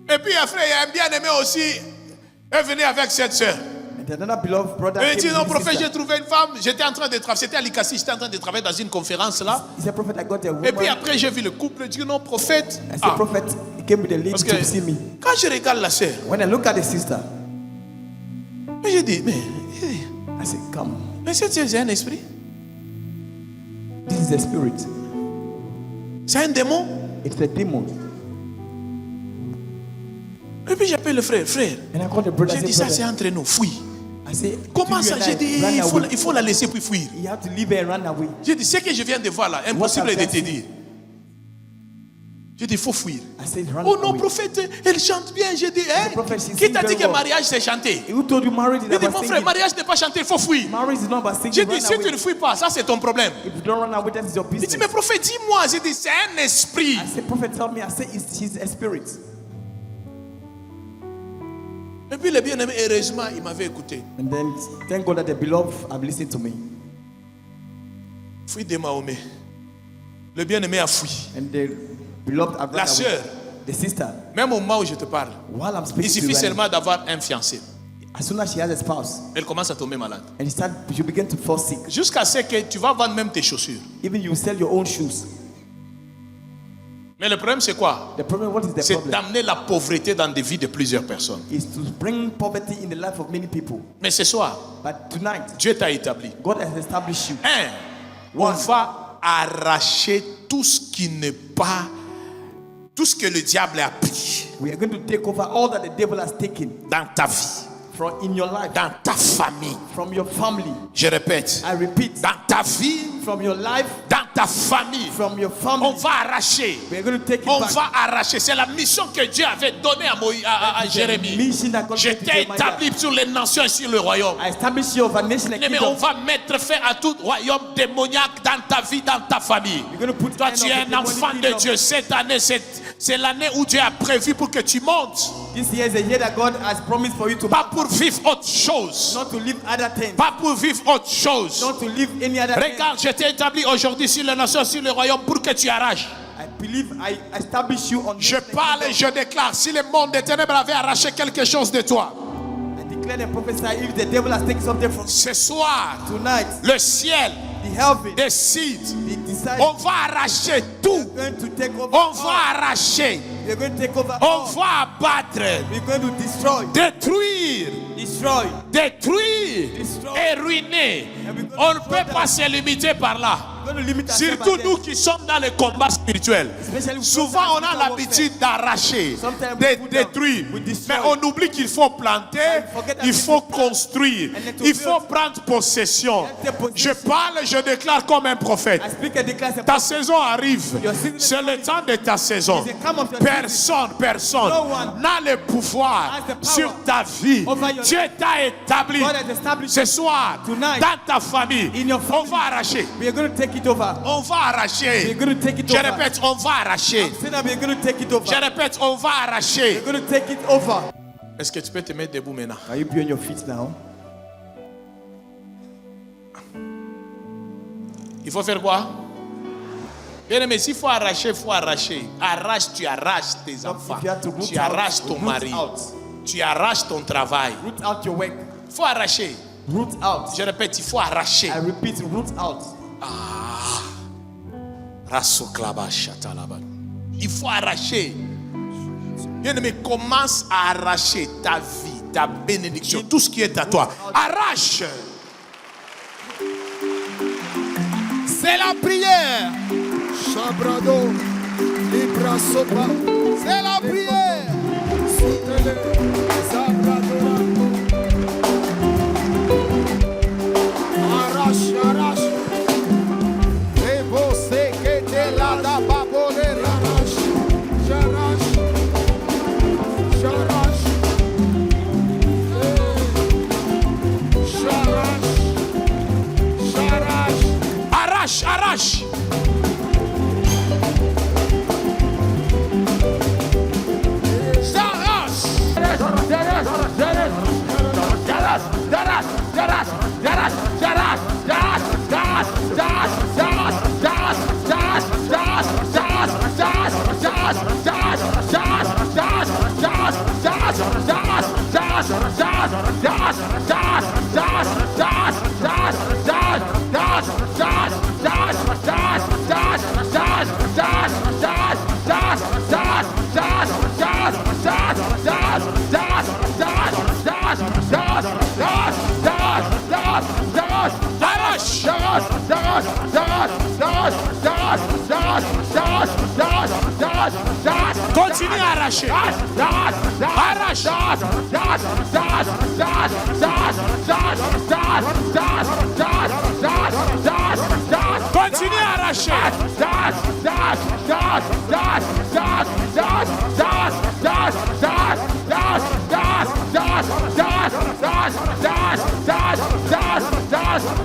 Et puis après, il y a un bien-aimé aussi, est venu avec cette soeur. And another beloved brother Et il dit, came non, with his prophète, sister. j'ai trouvé une femme, j'étais en train de travailler, c'était à Likassi, j'étais en train de travailler dans une conférence là. He said, prophet, I got a woman. Et puis après, j'ai vu le couple, il dit, non, prophète. I said, Ah, prophet, he came with a lady parce to see me. que quand je regarde la soeur, When I look at the sister, j'ai dit, I said, come. mais cette soeur, c'est un esprit, This is a spirit. c'est un démon. It's a demon. Et puis j'appelle le frère, And I called the brother. j'ai I dit, said, ça c'est brother, entre nous, fuis. I said, Comment between ça? you and J'ai I, dit, run away. il faut la laisser puis fuir. You have to leave her and run away. J'ai dit, ce que je viens de voir là, impossible What de I've te just dire. J'ai dit, il faut fuir. I said, run Oh non, away. prophète, elle chante bien. J'ai dit, hein? prophet, she Qui sings t'a dit very que well. mariage c'est chanter? Who told you marriage is J'ai dit, about mon frère, singing? mariage n'est pas chanter, il faut fuir. Marriage is not about singing. J'ai dit, Run si tu away. ne fuis pas, ça c'est ton problème. If you don't run away, that is your Il dit, business. mais prophète, dis-moi. J'ai dit, c'est un esprit. I said, prophet, tell me. I said, she's a spirit. Et puis le bien-aimé, heureusement, il m'avait écouté. And then, thank God that the beloved have listened to me. Fuis de Mahomet. Le bien-aimé a fui. And the beloved have La run away. sœur, The sister, même au moment où je te parle, while I'm il speaking to suffit you, right seulement d'avoir un fiancé. now, as soon as she has a spouse, Elle commence à tomber malade. and she begin to fall sick. Jusqu'à ce que tu vas vendre même tes chaussures. Even you sell your own shoes. Mais le problème, c'est quoi? The problem, what is the C'est problem? d'amener la pauvreté dans des vies de plusieurs personnes. Is to bring poverty in the life of many people. Mais ce soir, But tonight, Dieu t'a établi. God has established you. On va arracher tout ce qui n'est pas, tout ce que le diable a pris We are going to take over all that the devil has taken dans ta vie. from in your life, dans ta famille. from your family. Je répète, I repeat, dans ta vie, from your life, dans ta famille. from your On family. va arracher. We are going to take it On back. va arracher. C'est la mission que Dieu avait donnée à Jérémie. Mission that God Je gave to t'ai Jeremiah. établi sur les nations et sur le royaume. I establish you over nation and Mais on kingdom. va mettre fin à tout royaume démoniaque dans ta vie, dans ta famille. We're going to put Toi, end tu of es the un demonic enfant de kingdom. Dieu. Cette année, c'est l'année où Dieu a prévu pour que tu montes. This year is a year that God has promised for you to Pas pour vivre autre chose. not to live other things, Pas pour vivre autre chose. not to live any other thing. Regarde, je t'ai établi aujourd'hui sur les nations, sur le royaume pour que tu arraches. I believe I establish you on Je nation and parle et kingdom. je déclare, si le monde des ténèbres avait arraché quelque chose de toi, I declare and prophesy if the devil has taken something from ce soir, tonight, le ciel the heaven, décide, decide on va arracher tout. we're going to take over On all. va arracher, We're going to take over on all. va abattre, We're going to destroy, détruire, détruire Destroy. et ruiner. On ne peut pas se limiter par là. we're going to limit ourselves Surtout at nous that. qui sommes dans les combats spirituels. Especially Souvent, on a spiritual l'habitude d'arracher, Sometimes we de put down, détruire. we destroy. Mais on oublie qu'il faut planter, we forget that il we faut need to plant construire, and then to il build. faut prendre possession. Take possession. Je parle, je déclare comme un prophète. I speak and declare Ta saison arrive. Your season is C'est le temps de ta saison. It's the come of your Personne No one n'a le pouvoir has the power sur ta vie. over your Dieu t'a établi. God has established Ce soir, tonight dans ta famille, in your on family. va arracher. We are going to take it over. On va arracher. We're going to take it Je over. répète, on va arracher. Say that we're going to take it over. Je répète, on va arracher. We're going to take it over. Est-ce que tu peux te mettre debout maintenant? Are you be on your feet now? Il faut faire quoi? Bien aimé, s'il faut arracher, il faut arracher. Arrache, tu arraches tes enfants. If you have to root Tu arraches out, ton root mari. out. Tu arraches ton travail. Root out your work. Il faut arracher. Root out. Je répète, il faut arracher. I repeat, root out. Il faut arracher. Bien aimé, commence à arracher ta vie, ta bénédiction, tout ce qui est à toi. Arrache. C'est la prière. Chabrado, Libra Sopa, C'est la prière. Soutele, Zabradora. Arrache, arrache. Et você que te la da babole, arrache, j'arrache, j'arrache. J'arrache, j'arrache. Arrache, arrache. Continue à arracher. Arrache. Continue à arracher. Arrache. Arrache.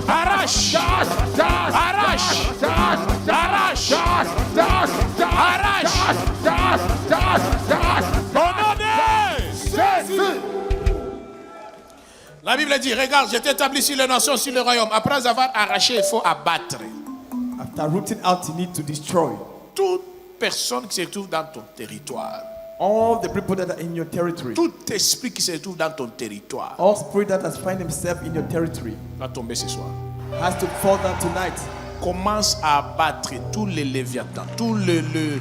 Arrache. Arrache. Au nom de Jésus. La Bible dit, regarde, je t'ai établi sur les nations, sur le royaume. Après avoir arraché, il faut abattre. After rooting out, you need to destroy Toute personne qui se trouve dans ton territoire. all the people that are in your territory. Tout esprit qui se trouve dans ton territoire All spirit that has find himself in your territory va tomber ce soir. has to fall down tonight. Commence à abattre tous les léviathans, tous les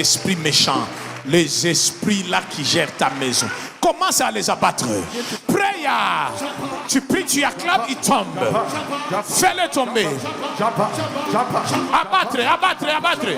esprits méchants, les esprits là qui gèrent ta maison. Commence à les abattre. Prière. Tu pries, tu acclames, ils tombent. Fais-les tomber. Abattre, abattre, abattre.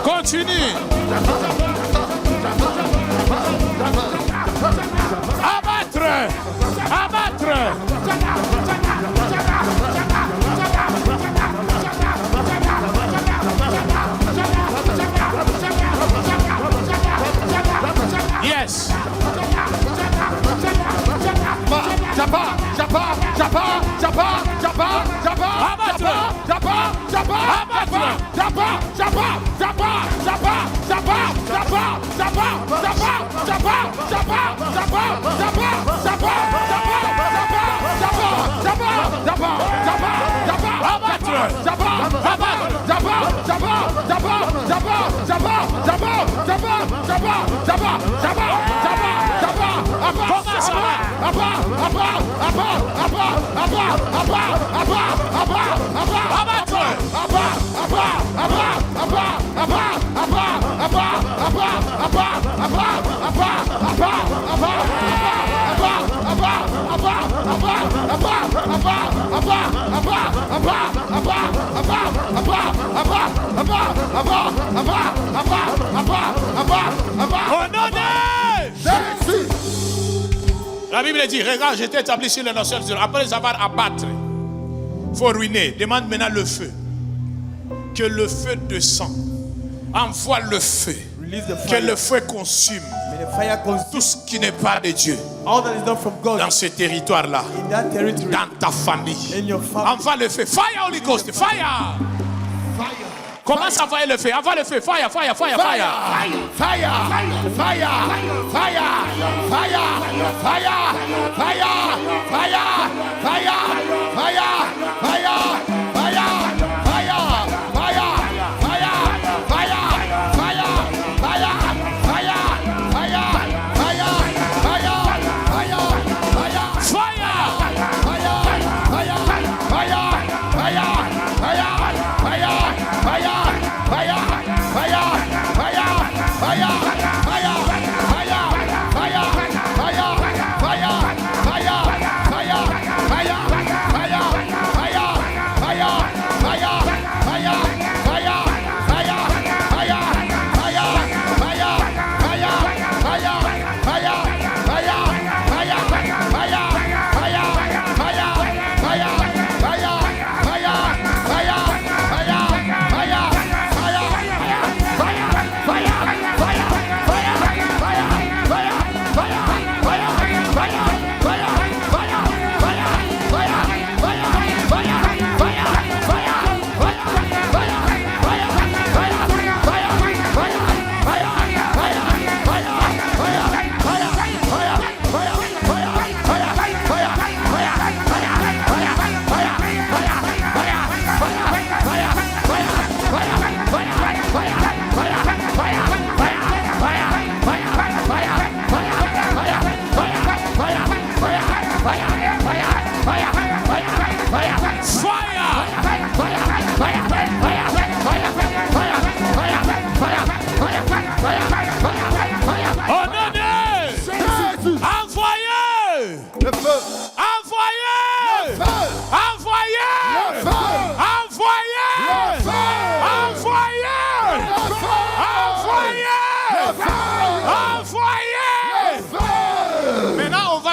Continue. Abattre. Abattre. Yes. La Bible dit, regarde, j'étais établi sur les nations. Après les avoir abattre, il faut ruiner. Demande maintenant le feu. Que le feu descend. Envoie le feu. Que le feu consume tout ce qui n'est pas de Dieu dans ce territoire-là, dans ta famille. Envoie le feu. Fire, Holy Ghost. Fire. Commence à envoyer le feu. Envoie le feu. Fire, fire, fire, fire. Fire, fire, fire, fire, fire, fire, fire, fire, fire, fire.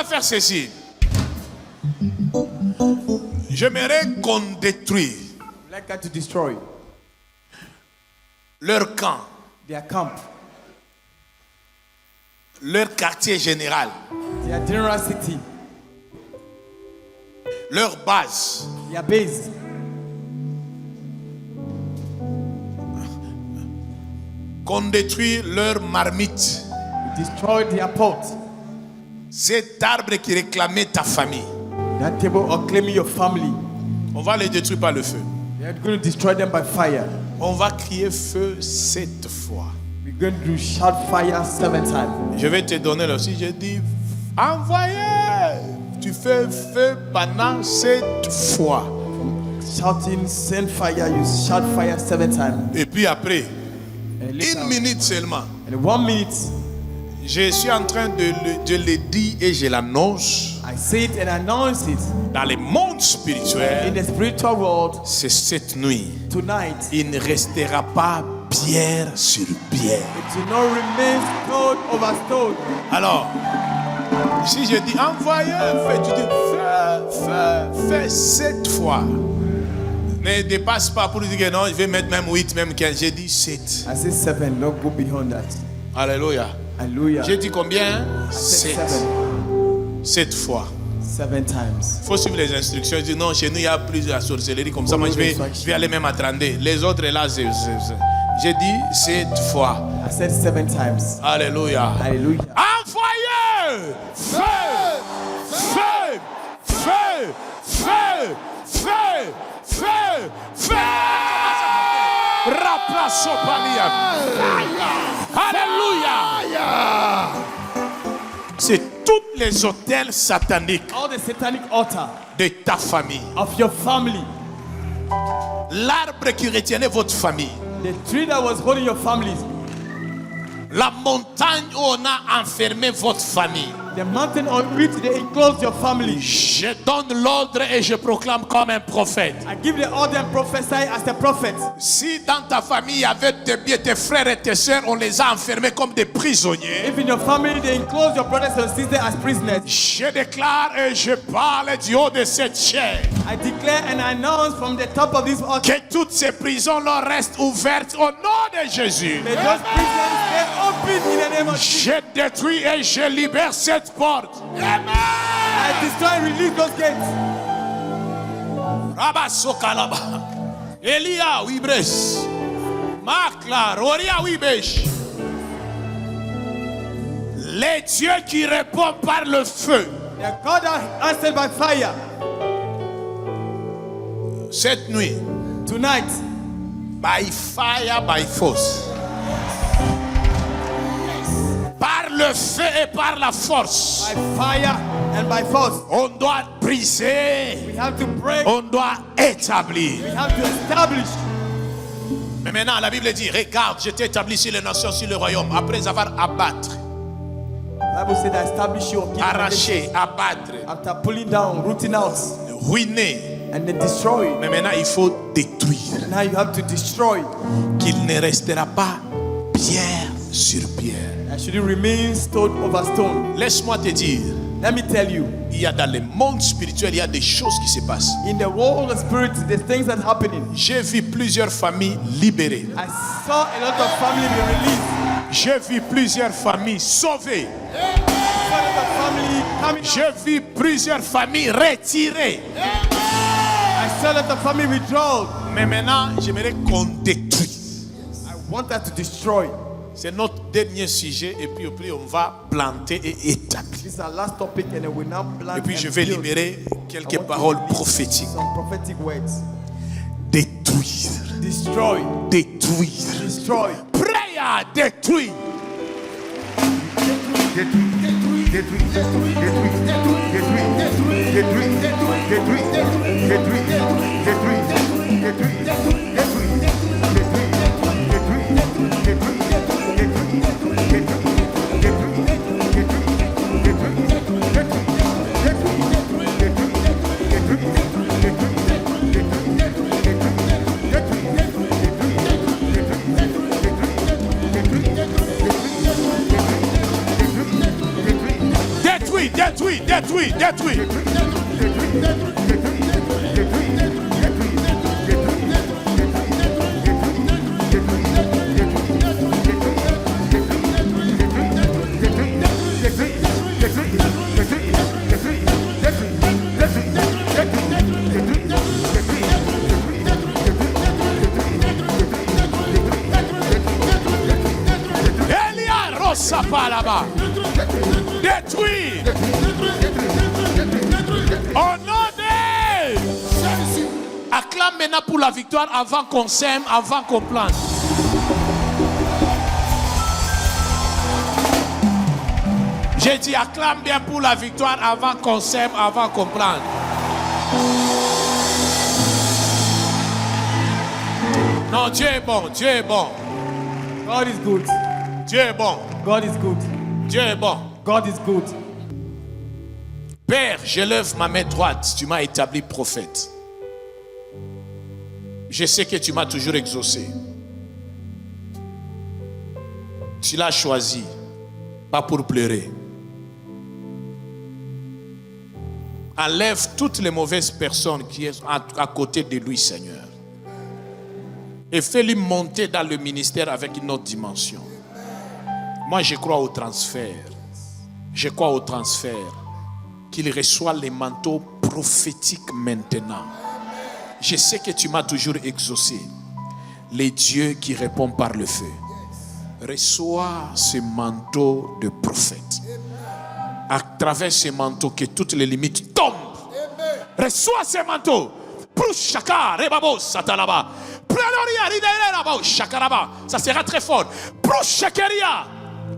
Faire ceci. J'aimerais qu'on détruise like to destroy leur camp, their camp, leur quartier général, their general city, leur base, their base. qu'on détruit leur marmite. You destroy their pot. Cet arbre qui réclamait ta famille, That table or claiming your family. on va les détruire par le feu. We are going to destroy them by fire. On va crier feu 7 fois. We're going to shout fire 7 times. Je vais te donner là aussi. Je dis, envoyez. Tu fais feu pendant 7 fois. Shouting, send fire, you shout fire 7 times. Et puis après, And later, 1 minute seulement, in 1 minute, je suis en train de le dire et je l'annonce. I say it and announce it. Dans le monde In spirituel, the spiritual world, c'est cette nuit. tonight, Il ne restera pas pierre sur pierre. it will not remain stone over stone. Alors, si je dis envoyez, fais, tu dis fais 7 fois. Ne dépasse pas pour dire que non, je vais mettre même 8, même 15. J'ai dit 7. I say 7, don't go beyond that. Alléluia. Hallelujah. J'ai dit combien? I said 7. 7 fois. 7 times. Il faut suivre les instructions. Je dis non, chez nous, il y a plus de la sorcellerie. Comme ça, moi, je vais aller même à 32. Les autres, là, j'ai dit 7 fois. I said 7 times. Alléluia. Hallelujah. Envoyez! Feu! Feu! Feu! Feu! Feu! Feu! Feu! Raplasopalia. Alléluia! C'est tous les hôtels sataniques All the satanic altar de ta famille. of your family, L'arbre qui retenait votre famille. the tree that was holding your family, La montagne où on a enfermé votre famille. the mountain on which they enclosed your family. Je donne l'ordre et je proclame comme un prophète. I give the order and prophesy as a prophet. Si dans ta famille il y avait tes frères et tes sœurs, on les a enfermés comme des prisonniers. If in your family they enclose your brothers and sisters as prisoners, Je déclare et je parle du haut de cette chair I declare and announce from the top of this altar, que toutes ces prisons-là restent ouvertes au nom de Jésus. may those prisons stay open in the name of Jesus. Je détruis et je libère cette porte. I destroy and release those gates. Rabasokalaba. Elia Wibres. Makla Roria Wibesh. Les dieux qui répondent par le feu. The God that answered by fire Cette nuit, tonight, by fire, by force. Par le feu et par la force. by fire and by force, On doit briser. we have to break, On doit établir. we have to establish. Mais maintenant, la Bible dit, regarde, je t'ai établi sur les nations, sur le royaume. Après avoir abattre, The Bible said, establish your kingdom arracher, abattre, after pulling down, rooting out, ruiner. and then destroy. Mais maintenant, il faut détruire. Now you have to destroy. Qu'il ne restera pas pierre sur pierre. And should it remain stone over stone? Laisse-moi te dire, Let me tell you, il y a dans le monde spirituel, il y a des choses qui se passent. in the world of spirit, there's things that are happening. J'ai vu plusieurs familles libérées. I saw a lot of family be released. J'ai vu plusieurs familles sauvées. I saw a lot of family coming out. J'ai vu plusieurs familles retirées. I saw a lot of family withdrawn. Mais maintenant, j'aimerais qu'on détruise. I want us to destroy. C'est notre dernier sujet et puis après on va planter et établir. This is our last topic, and then we now plant. Et puis je and vais build. libérer I quelques want to paroles release prophétiques. Some prophetic words. Détruire, Destroy. détruire. Destroy. Prêt à détruire. Détruire, détruire, détruire, détruire. Satalaba. Détruis. Au nom de... Acclame maintenant pour la victoire avant qu'on sème, avant qu'on plante. J'ai dit acclame bien pour la victoire avant qu'on sème, avant qu'on plante. Non, Dieu est bon, Dieu est bon. God is good. Dieu est bon. God is good. Dieu est bon. God is good. Père, je lève ma main droite. Tu m'as établi prophète. Je sais que tu m'as toujours exaucé. Tu l'as choisi, pas pour pleurer. Enlève toutes les mauvaises personnes qui sont à côté de lui, Seigneur. Et fais-lui monter dans le ministère avec une autre dimension. Moi, je crois au transfert. Je crois au transfert. Qu'il reçoit les manteaux prophétiques maintenant. Je sais que tu m'as toujours exaucé. Les dieux qui répondent par le feu. Reçois ce manteau de prophète. À travers ce manteau, que toutes les limites tombent. Reçois ce manteau. Ça sera très fort.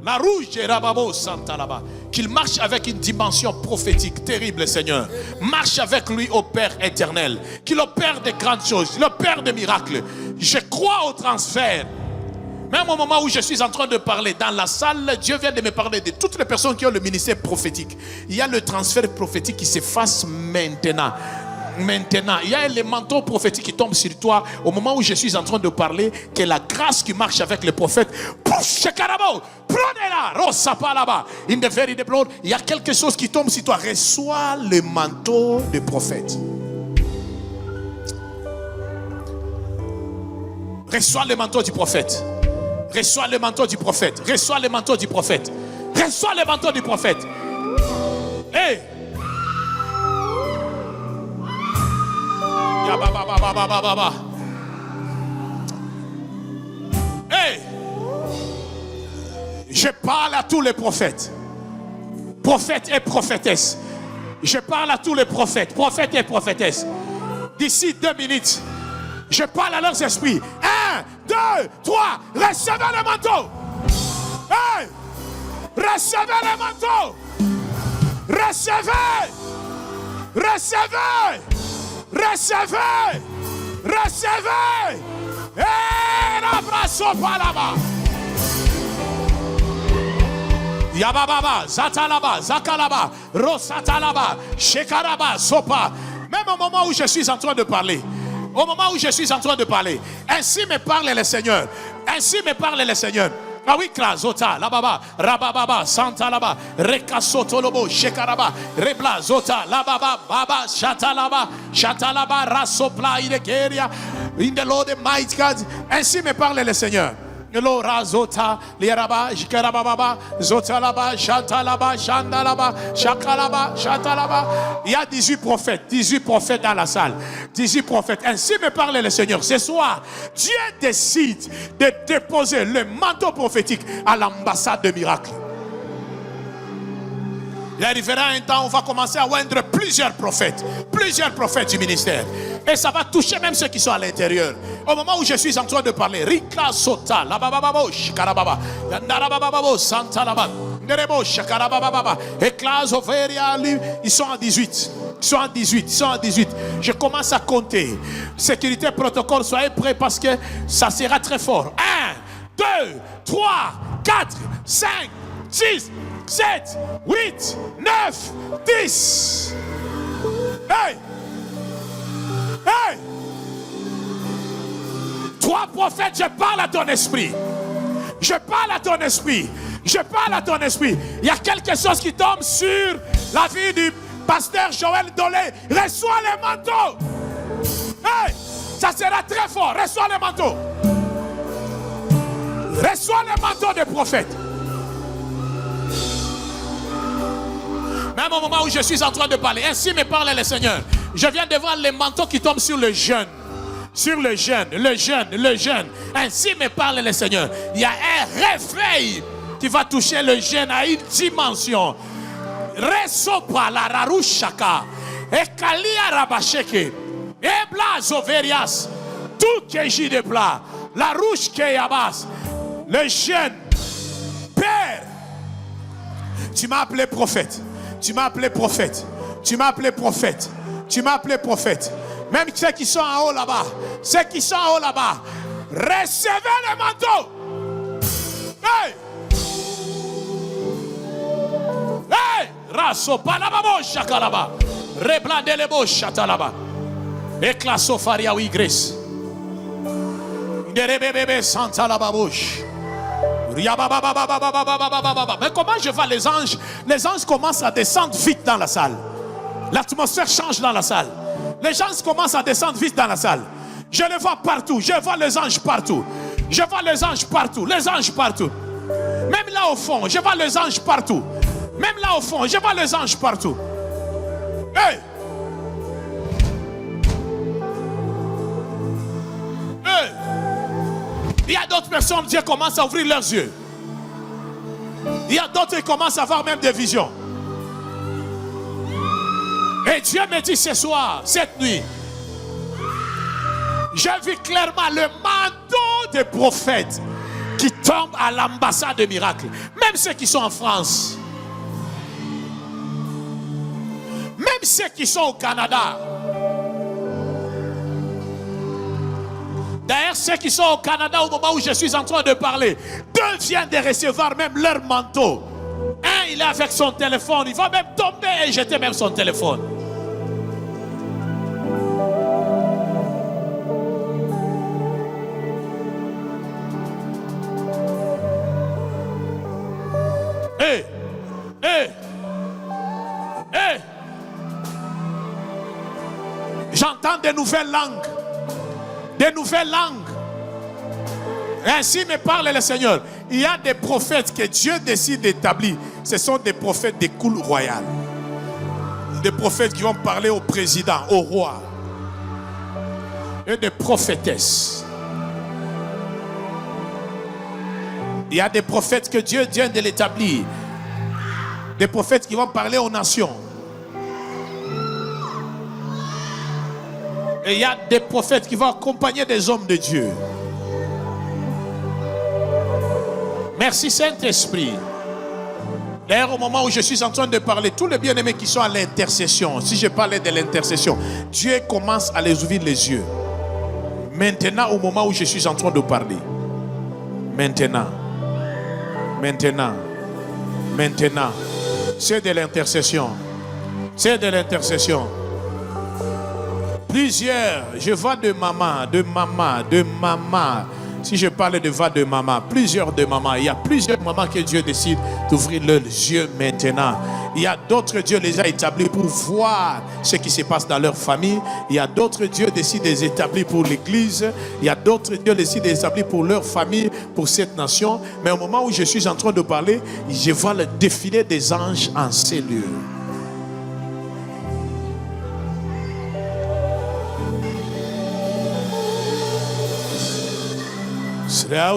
La rouge et Rababo Santalaba. Qu'il marche avec une dimension prophétique terrible, Seigneur. Marche avec lui au Père éternel. Qu'il opère de grandes choses. Il opère des miracles. Je crois au transfert. Même au moment où je suis en train de parler dans la salle, Dieu vient de me parler de toutes les personnes qui ont le ministère prophétique. Il y a le transfert prophétique qui s'efface maintenant. Maintenant, il y a les manteaux prophétiques qui tombent sur toi au moment où je suis en train de parler, que la grâce qui marche avec les prophètes. Il y a quelque chose qui tombe sur toi. Reçois le manteau de prophète. Reçois le manteau du prophète. Reçois le manteau du prophète. Reçois le manteau du prophète. Reçois le manteau du prophète. Hey! Hey! Je parle à tous les prophètes. Prophètes et prophétesses. Je parle à tous les prophètes. Prophètes et prophétesses. D'ici 2 minutes, je parle à leurs esprits. 1, 2, 3. Recevez le manteau. Hey! Recevez le manteau. Recevez. Recevez. Recevez. Recevez. Et l'abrasso par là-bas. Yabababa, Zatalaba, Zakalaba, Rosatalaba, Shekaraba, Sopa. Même au moment où je suis en train de parler. Au moment où je suis en train de parler. Ainsi me parle le Seigneur. Ainsi me parle le Seigneur. Ah oui, Zota, Lababa, Rabababa, Santa Laba, Rekasotolobo, Shekaraba, Rebla, Zota, Lababa, Baba, Shatalaba, Shatalaba, Rasopla, Idekeria, in the Lord mighty God. Ainsi me parle le Seigneur. Lora Zota, Lieraba, Jikarababa, Zotalaba, Shatalaba, Shandalaba, Shakalaba, Shatalaba. Il y a 18 prophètes dans la salle. 18 prophètes. Ainsi me parle le Seigneur. Ce soir, Dieu décide de déposer le manteau prophétique à l'ambassade de miracles. Il arrivera un temps où on va commencer à oindre plusieurs prophètes du ministère. Et ça va toucher même ceux qui sont à l'intérieur. Au moment où je suis en train de parler, Rika Sota, Labababo, Shikarababa, Yandarababo, Santa Laba, Nerebo, Shakarababa, Éclase, Overia, ils sont en 18. Ils sont en 18, ils sont en 18. Je commence à compter. Sécurité, protocole, soyez prêts parce que ça sera très fort. 1, 2, 3, 4, 5, 6, 7, 8, 9, 10. Hey! Hey! 3 prophètes, je parle à ton esprit. Je parle à ton esprit. Je parle à ton esprit. Il y a quelque chose qui tombe sur la vie du pasteur Joël Dolé. Reçois le manteau. Hey! Ça sera très fort. Reçois le manteau. Reçois le manteau des prophètes. Même au moment où je suis en train de parler, ainsi me parle le Seigneur. Je viens de voir les manteaux qui tombent sur le jeune. Sur le jeune. Ainsi me parle le Seigneur. Il y a un réveil Tu vas toucher le jeûne à une dimension. Resopa la rarushaka. Ekalia rabasheke. Ebla zoverias. Tout qui est de plat. La rouge qui est abasse. Le jeûne. Père. Tu m'as appelé prophète. Tu m'as appelé prophète. Tu m'as appelé prophète. Tu m'as appelé prophète. Même ceux qui sont en haut là-bas. Ceux qui sont en haut là-bas. Recevez le manteau. Hey! Hey! Raso palababo shakalaba. Reblande le bo shatalaba. Éclaso faria ou igres. Nerebebe santa la babouche. Mais comment je vois les anges? Les anges commencent à descendre vite dans la salle. L'atmosphère change dans la salle. Les gens commencent à descendre vite dans la salle. Je les vois partout. Je vois les anges partout. Je vois les anges partout. Les anges partout. Même là au fond, je vois les anges partout. Même là au fond, je vois les anges partout. Hey! Hey! Il y a d'autres personnes, Dieu commence à ouvrir leurs yeux. Il y a d'autres qui commencent à avoir même des visions. Et Dieu me dit ce soir, cette nuit, j'ai vu clairement le manteau des prophètes qui tombe à l'ambassade de miracles. Même ceux qui sont en France. Même ceux qui sont au Canada. D'ailleurs, ceux qui sont au Canada au moment où je suis en train de parler, deux viennent de recevoir même leur manteau. Un, il est avec son téléphone. Il va même tomber et jeter même son téléphone. Hey! Hey! Hey! J'entends des nouvelles langues. Des nouvelles langues. Ainsi me parle le Seigneur. Il y a des prophètes que Dieu décide d'établir. Ce sont des prophètes des cours royales. Des prophètes qui vont parler au président, au roi. Et des prophétesses. Il y a des prophètes que Dieu vient de l'établir. Des prophètes qui vont parler aux nations. Et il y a des prophètes qui vont accompagner des hommes de Dieu. Merci Saint-Esprit. D'ailleurs, au moment où je suis en train de parler, tous les bien-aimés qui sont à l'intercession, si je parlais de l'intercession, Dieu commence à les ouvrir les yeux. Maintenant, au moment où je suis en train de parler. Maintenant. C'est de l'intercession. C'est de l'intercession. Plusieurs, je vois de maman. Si je parle de voix de maman, plusieurs de maman. Il y a plusieurs mamans que Dieu décide d'ouvrir leurs yeux maintenant. Il y a d'autres Dieu les a établis pour voir ce qui se passe dans leur famille. Il y a d'autres Dieu décide de les établir pour l'église. Il y a d'autres Dieu décide de les établir pour leur famille, pour cette nation. Mais au moment où je suis en train de parler, je vois le défilé des anges en ces lieux. Père,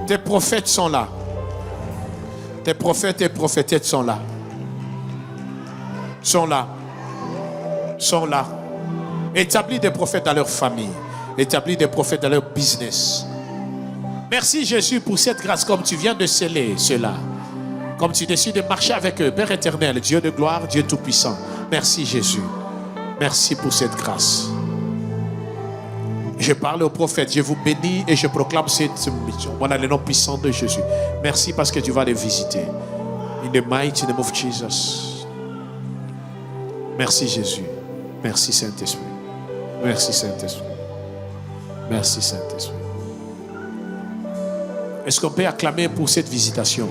tes prophètes sont là. Tes prophètes et prophétesses sont là. Sont là. Établis des prophètes dans leur famille. Établis des prophètes dans leur business. Merci Jésus pour cette grâce comme tu viens de sceller cela. Comme tu décides de marcher avec eux. Père éternel, Dieu de gloire, Dieu tout-puissant. Merci Jésus. Merci pour cette grâce. Je parle aux prophètes, je vous bénis et je proclame cette mission. Voilà le nom puissant de Jésus. Merci parce que tu vas les visiter. In the mighty name of Jesus. Merci Jésus. Merci Saint-Esprit. Merci Saint-Esprit. Merci Saint-Esprit. Est-ce qu'on peut acclamer pour cette visitation?